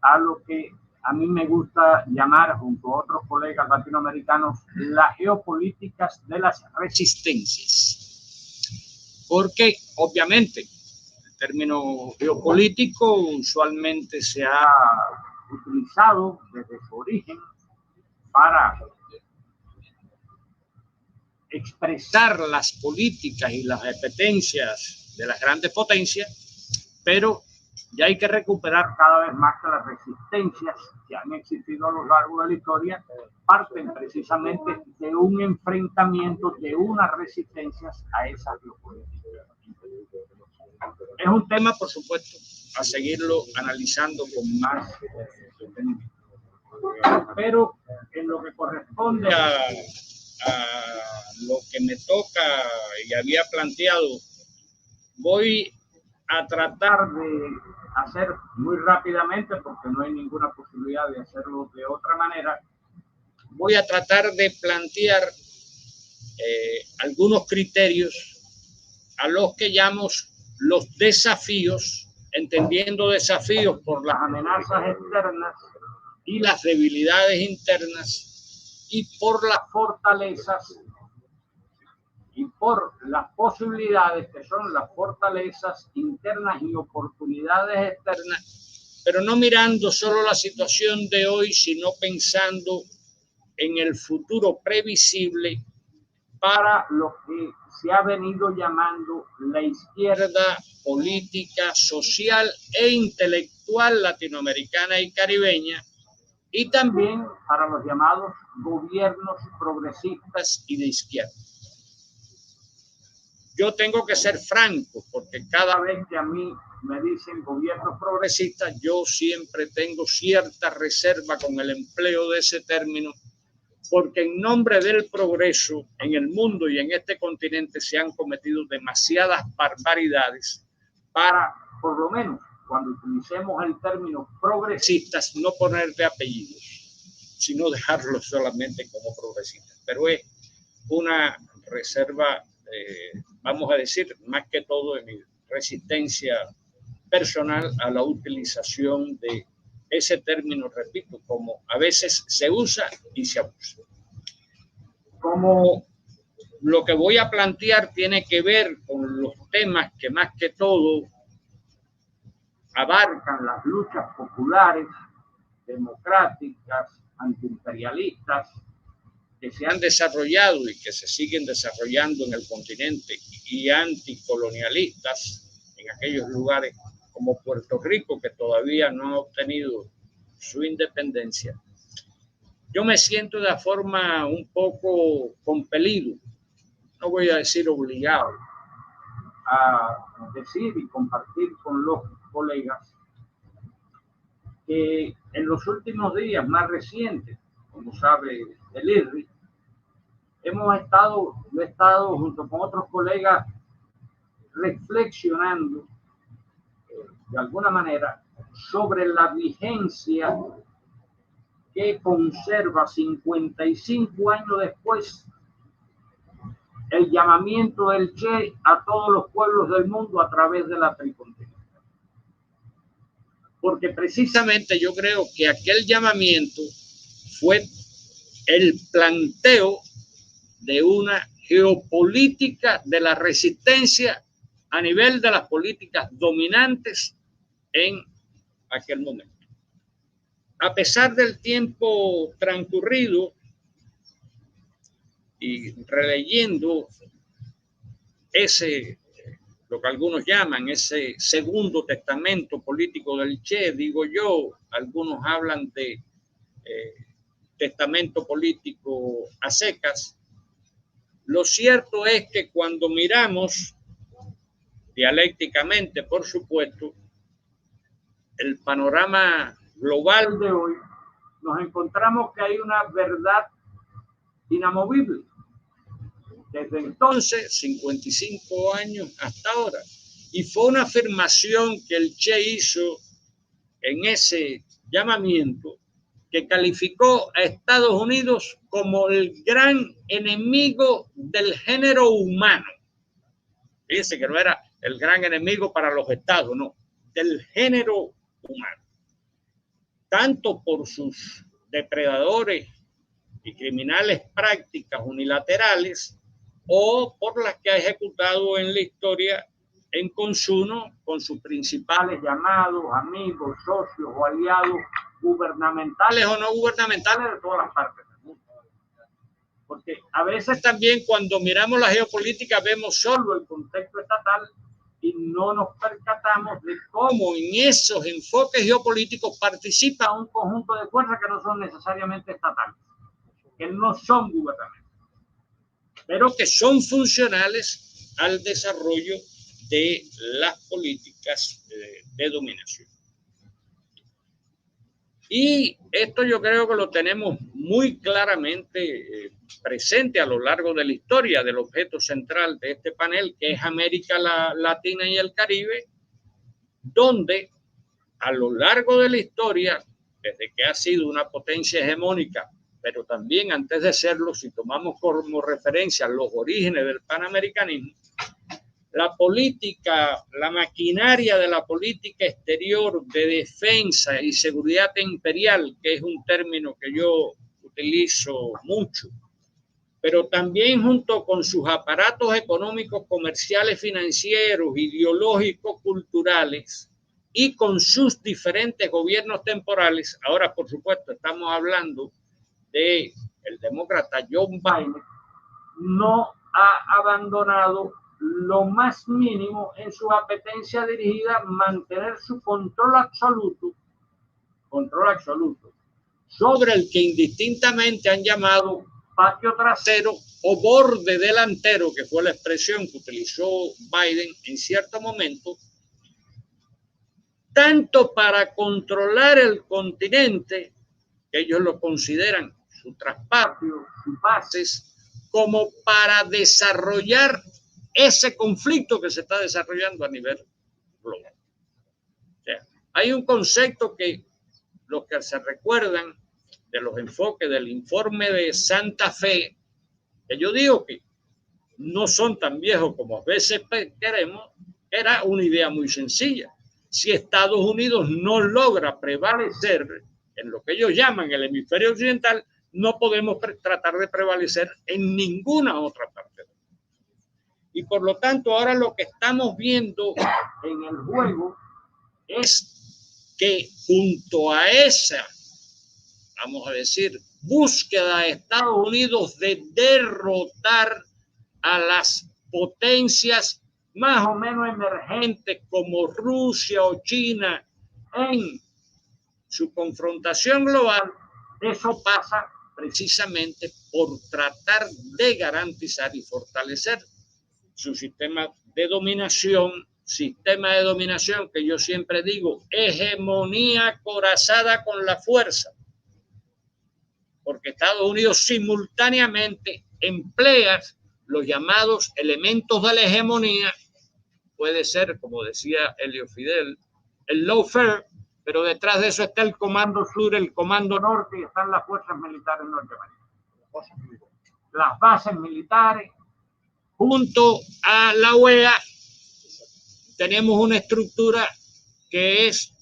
a lo que a mí me gusta llamar, junto a otros colegas latinoamericanos, las geopolíticas de las resistencias. Porque, obviamente, el término geopolítico usualmente se ha utilizado desde su origen para expresar las políticas y las competencias de las grandes potencias, pero ya hay que recuperar cada vez más que las resistencias que han existido a lo largo de la historia parten precisamente de un enfrentamiento, de unas resistencias a esa geopolítica. Es un tema, por supuesto, a seguirlo analizando con más detenimiento. Pero en lo que corresponde a lo que me toca y había planteado, voy a tratar de hacer muy rápidamente, porque no hay ninguna posibilidad de hacerlo de otra manera, voy a tratar de plantear algunos criterios a los que llamo los desafíos, entendiendo desafíos por las amenazas externas y las debilidades internas, y por las fortalezas y por las posibilidades que son las fortalezas internas y oportunidades externas, pero no mirando solo la situación de hoy, sino pensando en el futuro previsible para lo que se ha venido llamando la izquierda política, social e intelectual latinoamericana y caribeña, y también para los llamados gobiernos progresistas y de izquierda. Yo tengo que ser franco, porque cada vez que a mí me dicen gobiernos progresistas, yo siempre tengo cierta reserva con el empleo de ese término, porque en nombre del progreso en el mundo y en este continente se han cometido demasiadas barbaridades para, por lo menos, cuando utilicemos el término progresistas, no ponerle apellidos, sino dejarlo solamente como progresistas. Pero es una reserva, vamos a decir, más que todo de mi resistencia personal a la utilización de ese término, repito, como a veces se usa y se abusa. Como lo que voy a plantear tiene que ver con los temas que más que todo abarcan las luchas populares, democráticas, antiimperialistas, que se han desarrollado y que se siguen desarrollando en el continente, y anticolonialistas en aquellos lugares como Puerto Rico, que todavía no ha obtenido su independencia. Yo me siento de forma un poco compelido, no voy a decir obligado, a decir y compartir con los colegas que en los últimos días más recientes, como sabe el IRRI, yo he estado junto con otros colegas reflexionando de alguna manera sobre la vigencia que conserva 55 años después el llamamiento del Che a todos los pueblos del mundo a través de la tricontinental. Porque precisamente yo creo que aquel llamamiento fue el planteo de una geopolítica de la resistencia a nivel de las políticas dominantes en aquel momento. A pesar del tiempo transcurrido y releyendo lo que algunos llaman ese segundo testamento político del Che, digo yo, algunos hablan de testamento político a secas. Lo cierto es que cuando miramos dialécticamente, por supuesto, el panorama global de hoy, nos encontramos que hay una verdad inamovible. Desde entonces, 55 años hasta ahora. Y fue una afirmación que el Che hizo en ese llamamiento, que calificó a Estados Unidos como el gran enemigo del género humano. Fíjense que no era el gran enemigo para los estados, no, del género humano. Tanto por sus depredadores y criminales prácticas unilaterales o por las que ha ejecutado en la historia en consumo con sus principales llamados amigos, socios o aliados gubernamentales o no gubernamentales de todas las partes del mundo. Porque a veces también cuando miramos la geopolítica vemos solo el contexto estatal y no nos percatamos de cómo en esos enfoques geopolíticos participa un conjunto de fuerzas que no son necesariamente estatales, que no son gubernamentales, pero que son funcionales al desarrollo de las políticas de dominación. Y esto yo creo que lo tenemos muy claramente presente a lo largo de la historia del objeto central de este panel, que es América Latina y el Caribe, donde a lo largo de la historia, desde que ha sido una potencia hegemónica, pero también antes de serlo, si tomamos como referencia los orígenes del panamericanismo, la política, la maquinaria de la política exterior de defensa y seguridad imperial, que es un término que yo utilizo mucho, pero también junto con sus aparatos económicos, comerciales, financieros, ideológicos, culturales y con sus diferentes gobiernos temporales. Ahora, por supuesto, estamos hablando de el demócrata John Biden, no ha abandonado lo más mínimo en su apetencia dirigida a mantener su control absoluto sobre el que indistintamente han llamado patio trasero o borde delantero, que fue la expresión que utilizó Biden en cierto momento, tanto para controlar el continente, que ellos lo consideran su traspatio, sus bases, como para desarrollar ese conflicto que se está desarrollando a nivel global. O sea, hay un concepto que los que se recuerdan de los enfoques del informe de Santa Fe, que yo digo que no son tan viejos como a veces queremos, era una idea muy sencilla. Si Estados Unidos no logra prevalecer en lo que ellos llaman el hemisferio occidental, no podemos tratar de prevalecer en ninguna otra parte. Y por lo tanto, ahora lo que estamos viendo en el juego es que junto a esa, vamos a decir, búsqueda de Estados Unidos de derrotar a las potencias más o menos emergentes como Rusia o China en su confrontación global, eso pasa precisamente por tratar de garantizar y fortalecer su sistema de dominación que yo siempre digo, hegemonía acorazada con la fuerza, porque Estados Unidos simultáneamente emplea los llamados elementos de la hegemonía, puede ser, como decía Helio Fidel, el lawfare, pero detrás de eso está el Comando Sur, el Comando Norte y están las fuerzas militares norteamericanas. Las bases militares, junto a la OEA, tenemos una estructura que es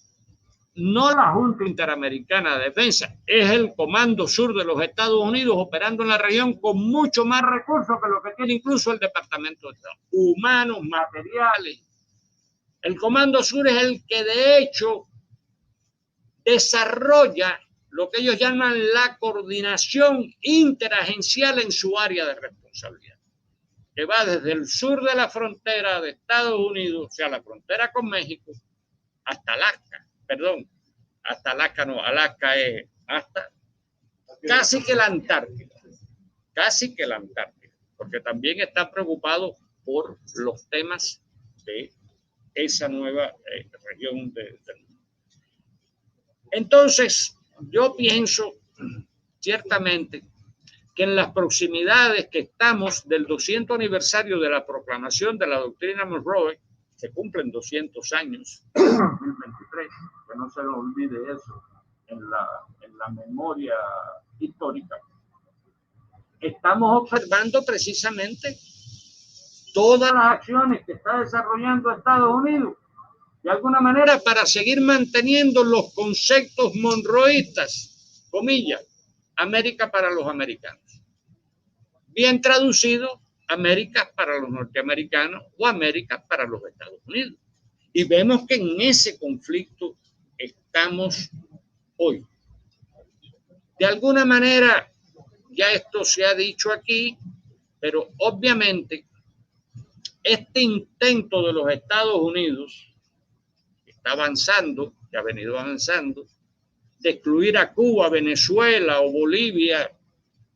no la Junta Interamericana de Defensa, es el Comando Sur de los Estados Unidos operando en la región con mucho más recursos que lo que tiene incluso el Departamento de Estado, humanos, materiales. El Comando Sur es el que de hecho desarrolla lo que ellos llaman la coordinación interagencial en su área de responsabilidad, que va desde el sur de la frontera de Estados Unidos, o sea, la frontera con México, hasta Alaska, Alaska es hasta casi que la Antártida, porque también está preocupado por los temas de esa nueva región del mundo. Entonces, yo pienso ciertamente que en las proximidades que estamos del 200 aniversario de la proclamación de la doctrina Monroe, se cumplen 200 años, 2023, que no se nos olvide eso en la memoria histórica, estamos observando precisamente todas las acciones que está desarrollando Estados Unidos, de alguna manera para seguir manteniendo los conceptos monroístas, comillas, América para los americanos. Bien traducido, América para los norteamericanos o América para los Estados Unidos. Y vemos que en ese conflicto estamos hoy. De alguna manera, ya esto se ha dicho aquí, pero obviamente este intento de los Estados Unidos, que está avanzando, que ha venido avanzando, de excluir a Cuba, Venezuela o Bolivia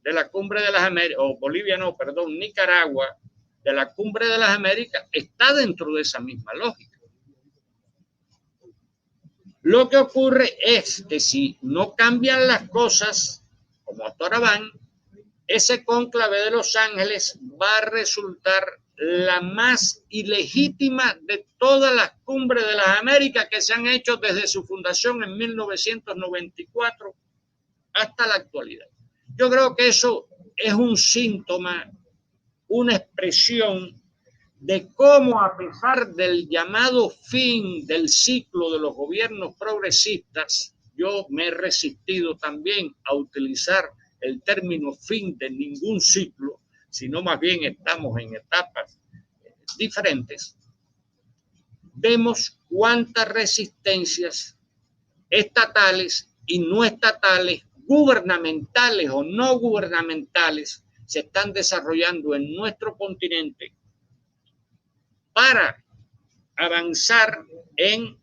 de la Cumbre de las Américas, o Bolivia no, perdón, Nicaragua, de la Cumbre de las Américas, está dentro de esa misma lógica. Lo que ocurre es que si no cambian las cosas, como hasta ahora van, ese cónclave de Los Ángeles va a resultar la más ilegítima de todas las cumbres de las Américas que se han hecho desde su fundación en 1994 hasta la actualidad. Yo creo que eso es un síntoma, una expresión de cómo, a pesar del llamado fin del ciclo de los gobiernos progresistas, yo me he resistido también a utilizar el término fin de ningún ciclo, sino más bien estamos en etapas diferentes. Vemos cuántas resistencias estatales y no estatales, gubernamentales o no gubernamentales, se están desarrollando en nuestro continente para avanzar en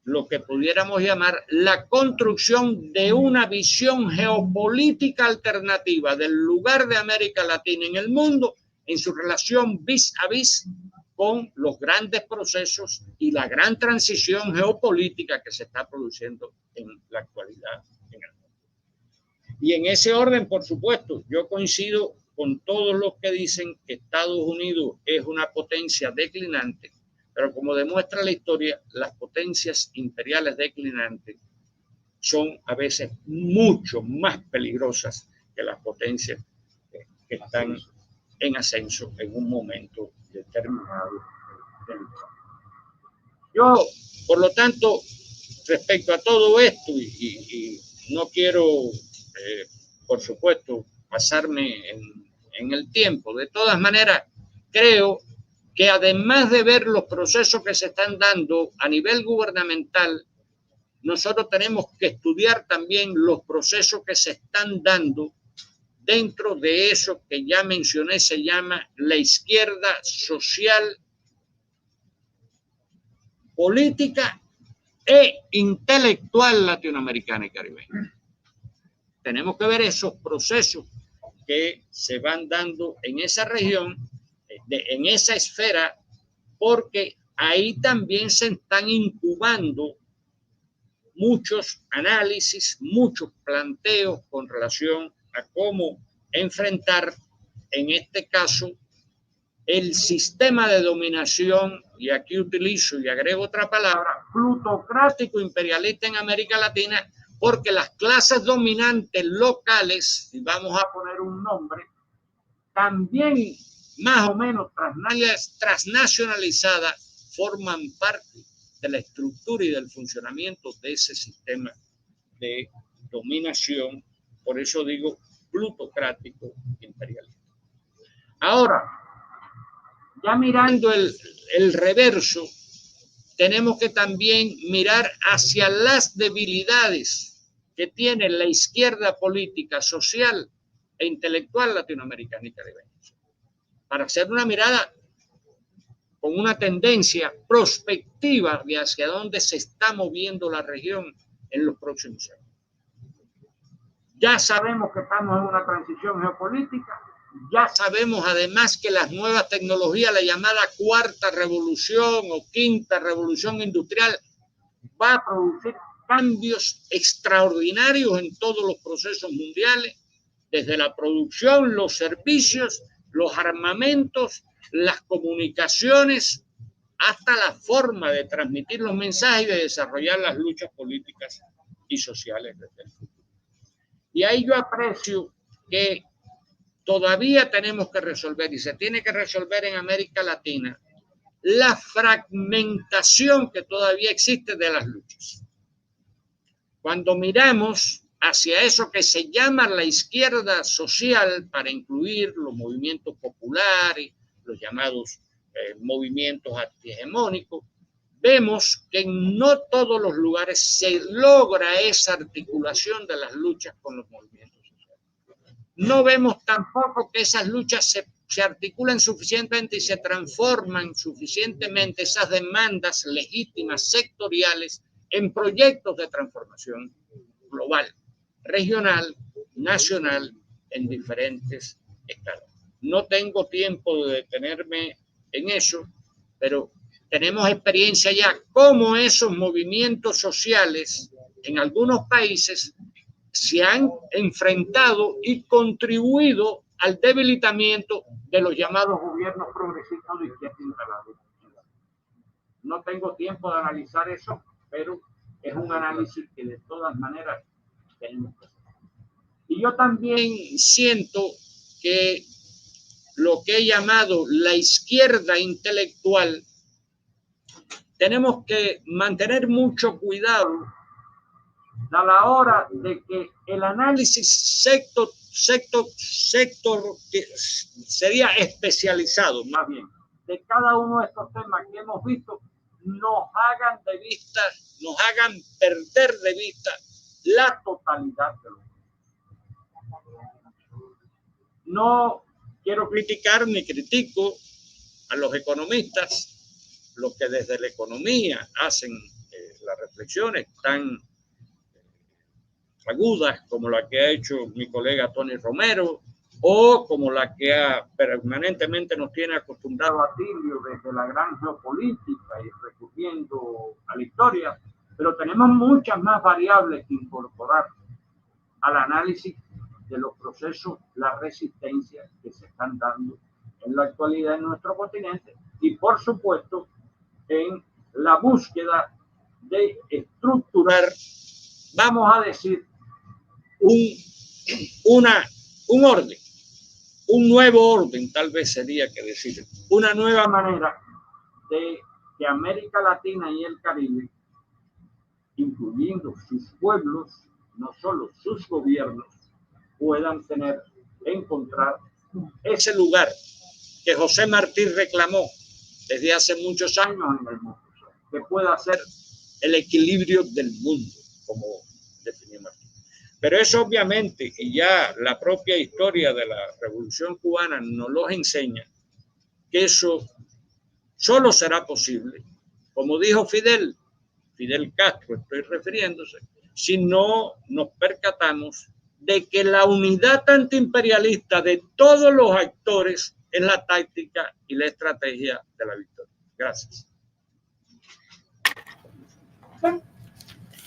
lo que pudiéramos llamar la construcción de una visión geopolítica alternativa del lugar de América Latina en el mundo en su relación vis a vis con los grandes procesos y la gran transición geopolítica que se está produciendo en la actualidad en el mundo. Y en ese orden, por supuesto, yo coincido con todos los que dicen que Estados Unidos es una potencia declinante, pero como demuestra la historia, las potencias imperiales declinantes son a veces mucho más peligrosas que las potencias que están en ascenso en un momento determinado. Yo, por lo tanto, respecto a todo esto, y no quiero, por supuesto, pasarme en el tiempo, de todas maneras, creo que además de ver los procesos que se están dando a nivel gubernamental, nosotros tenemos que estudiar también los procesos que se están dando dentro de eso que ya mencioné, se llama la izquierda social, política e intelectual latinoamericana y caribeña. Tenemos que ver esos procesos que se van dando en esa región, en esa esfera, porque ahí también se están incubando muchos análisis, muchos planteos con relación a cómo enfrentar, en este caso, el sistema de dominación, y aquí utilizo y agrego otra palabra, plutocrático imperialista en América Latina, porque las clases dominantes locales, y vamos a poner un nombre, también más o menos transnacionalizadas, forman parte de la estructura y del funcionamiento de ese sistema de dominación, por eso digo plutocrático imperialista. Ahora, ya mirando el reverso, tenemos que también mirar hacia las debilidades que tiene la izquierda política, social e intelectual latinoamericana y caribeña, para hacer una mirada con una tendencia prospectiva de hacia dónde se está moviendo la región en los próximos años. Ya sabemos que estamos en una transición geopolítica, ya sabemos además que las nuevas tecnologías, la llamada cuarta revolución o quinta revolución industrial, va a producir cambios extraordinarios en todos los procesos mundiales, desde la producción, los servicios, los armamentos, las comunicaciones, hasta la forma de transmitir los mensajes y de desarrollar las luchas políticas y sociales desde el futuro. Y ahí yo aprecio que todavía tenemos que resolver, y se tiene que resolver en América Latina, la fragmentación que todavía existe de las luchas. Cuando miramos hacia eso que se llama la izquierda social, para incluir los movimientos populares, los llamados movimientos antihegemónicos, vemos que en no todos los lugares se logra esa articulación de las luchas con los movimientos sociales. No vemos tampoco que esas luchas se articulan suficientemente y se transforman suficientemente esas demandas legítimas sectoriales en proyectos de transformación global, regional, nacional, en diferentes escalas. No tengo tiempo de detenerme en eso, pero tenemos experiencia ya cómo esos movimientos sociales en algunos países se han enfrentado y contribuido al debilitamiento de los llamados gobiernos progresistas de izquierda instalados. No tengo tiempo de analizar eso, pero es un análisis que de todas maneras tenemos que hacer. Y yo también siento que lo que he llamado la izquierda intelectual, tenemos que mantener mucho cuidado a la hora de que el análisis sector que sería especializado, más bien, de cada uno de estos temas que hemos visto, nos hagan perder de vista la totalidad de lo que no quiero criticar ni critico a los economistas, los que desde la economía hacen las reflexiones tan agudas como la que ha hecho mi colega Tony Romero, o como la que permanentemente nos tiene acostumbrado a Tilio desde la gran geopolítica y recurriendo a la historia, pero tenemos muchas más variables que incorporar al análisis de los procesos, las resistencias que se están dando en la actualidad en nuestro continente y, por supuesto, en la búsqueda de estructurar, vamos a decir, un orden, un nuevo orden, tal vez sería que decir, una nueva manera de que América Latina y el Caribe, incluyendo sus pueblos, no solo sus gobiernos, puedan encontrar ese lugar que José Martí reclamó desde hace muchos años en el mundo, que pueda ser el equilibrio del mundo, como definió Martí. Pero eso obviamente, y ya la propia historia de la Revolución Cubana nos lo enseña, que eso solo será posible, como dijo Fidel Castro, estoy refiriéndose, si no nos percatamos de que la unidad antiimperialista de todos los actores es la táctica y la estrategia de la victoria. Gracias.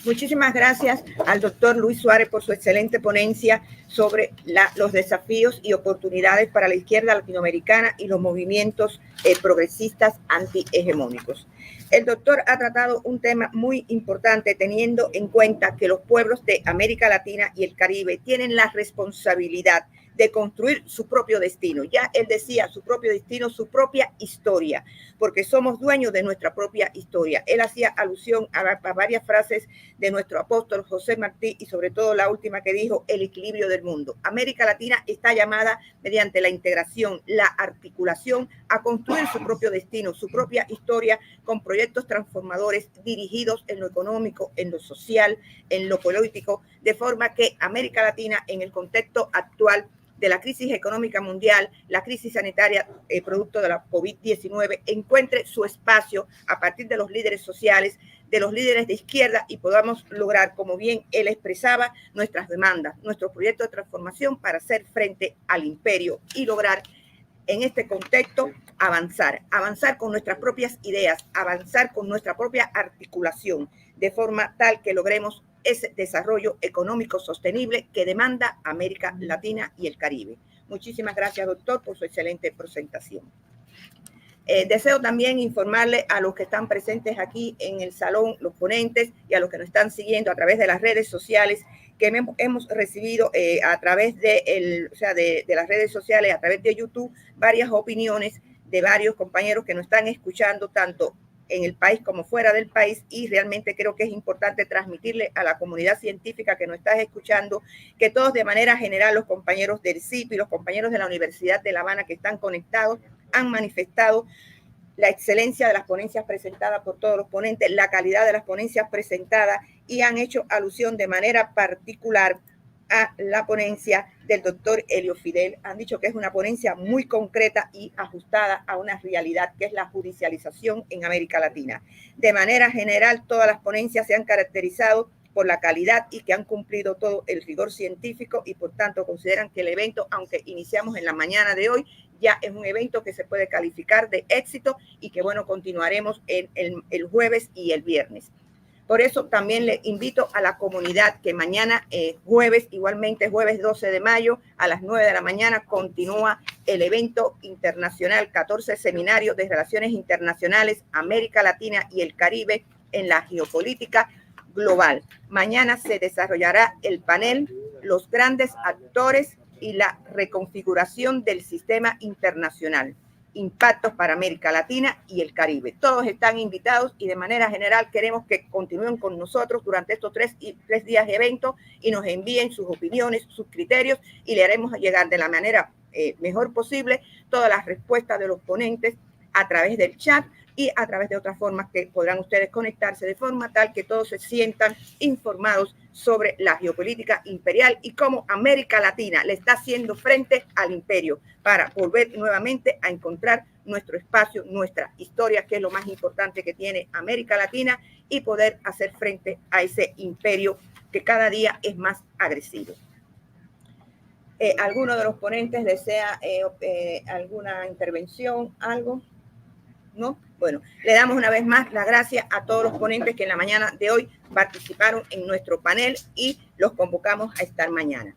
Muchísimas gracias al doctor Luis Suárez por su excelente ponencia sobre los desafíos y oportunidades para la izquierda latinoamericana y los movimientos progresistas antihegemónicos. El doctor ha tratado un tema muy importante, teniendo en cuenta que los pueblos de América Latina y el Caribe tienen la responsabilidad de construir su propio destino. Ya él decía, su propio destino, su propia historia, porque somos dueños de nuestra propia historia. Él hacía alusión a varias frases de nuestro apóstol José Martí y sobre todo la última que dijo, el equilibrio del mundo. América Latina está llamada mediante la integración, la articulación, a construir su propio destino, su propia historia con proyectos transformadores dirigidos en lo económico, en lo social, en lo político, de forma que América Latina en el contexto actual de la crisis económica mundial, la crisis sanitaria producto de la COVID-19, encuentre su espacio a partir de los líderes sociales, de los líderes de izquierda y podamos lograr, como bien él expresaba, nuestras demandas, nuestro proyecto de transformación para hacer frente al imperio y lograr en este contexto avanzar con nuestras propias ideas, avanzar con nuestra propia articulación, de forma tal que logremos ese desarrollo económico sostenible que demanda América Latina y el Caribe. Muchísimas gracias, doctor, por su excelente presentación. Deseo también informarle a los que están presentes aquí en el salón, los ponentes, y a los que nos están siguiendo a través de las redes sociales, que que hemos recibido a través de las redes sociales, a través de YouTube, varias opiniones de varios compañeros que nos están escuchando tanto en el país como fuera del país, y realmente creo que es importante transmitirle a la comunidad científica que nos está escuchando que todos de manera general, los compañeros del CIP y los compañeros de la Universidad de La Habana que están conectados han manifestado la excelencia de las ponencias presentadas por todos los ponentes, la calidad de las ponencias presentadas, y han hecho alusión de manera particular a la ponencia del doctor Helio Fidel. Han dicho que es una ponencia muy concreta y ajustada a una realidad que es la judicialización en América Latina. De manera general, todas las ponencias se han caracterizado por la calidad y que han cumplido todo el rigor científico, y por tanto consideran que el evento, aunque iniciamos en la mañana de hoy, ya es un evento que se puede calificar de éxito y que, bueno, continuaremos el jueves y el viernes. Por eso también le invito a la comunidad que mañana jueves, igualmente jueves 12 de mayo a las 9 de la mañana, continúa el evento internacional 14 Seminario de Relaciones Internacionales, América Latina y el Caribe en la Geopolítica Global. Mañana se desarrollará el panel Los grandes actores y la reconfiguración del sistema internacional, impactos para América Latina y el Caribe. Todos están invitados y de manera general queremos que continúen con nosotros durante estos tres días de evento y nos envíen sus opiniones, sus criterios, y le haremos llegar de la manera mejor posible todas las respuestas de los ponentes a través del chat y a través de otras formas que podrán ustedes conectarse, de forma tal que todos se sientan informados sobre la geopolítica imperial y cómo América Latina le está haciendo frente al imperio para volver nuevamente a encontrar nuestro espacio, nuestra historia, que es lo más importante que tiene América Latina, y poder hacer frente a ese imperio que cada día es más agresivo. ¿Alguno de los ponentes desea alguna intervención, algo? ¿No? Bueno, le damos una vez más las gracias a todos los ponentes que en la mañana de hoy participaron en nuestro panel y los convocamos a estar mañana.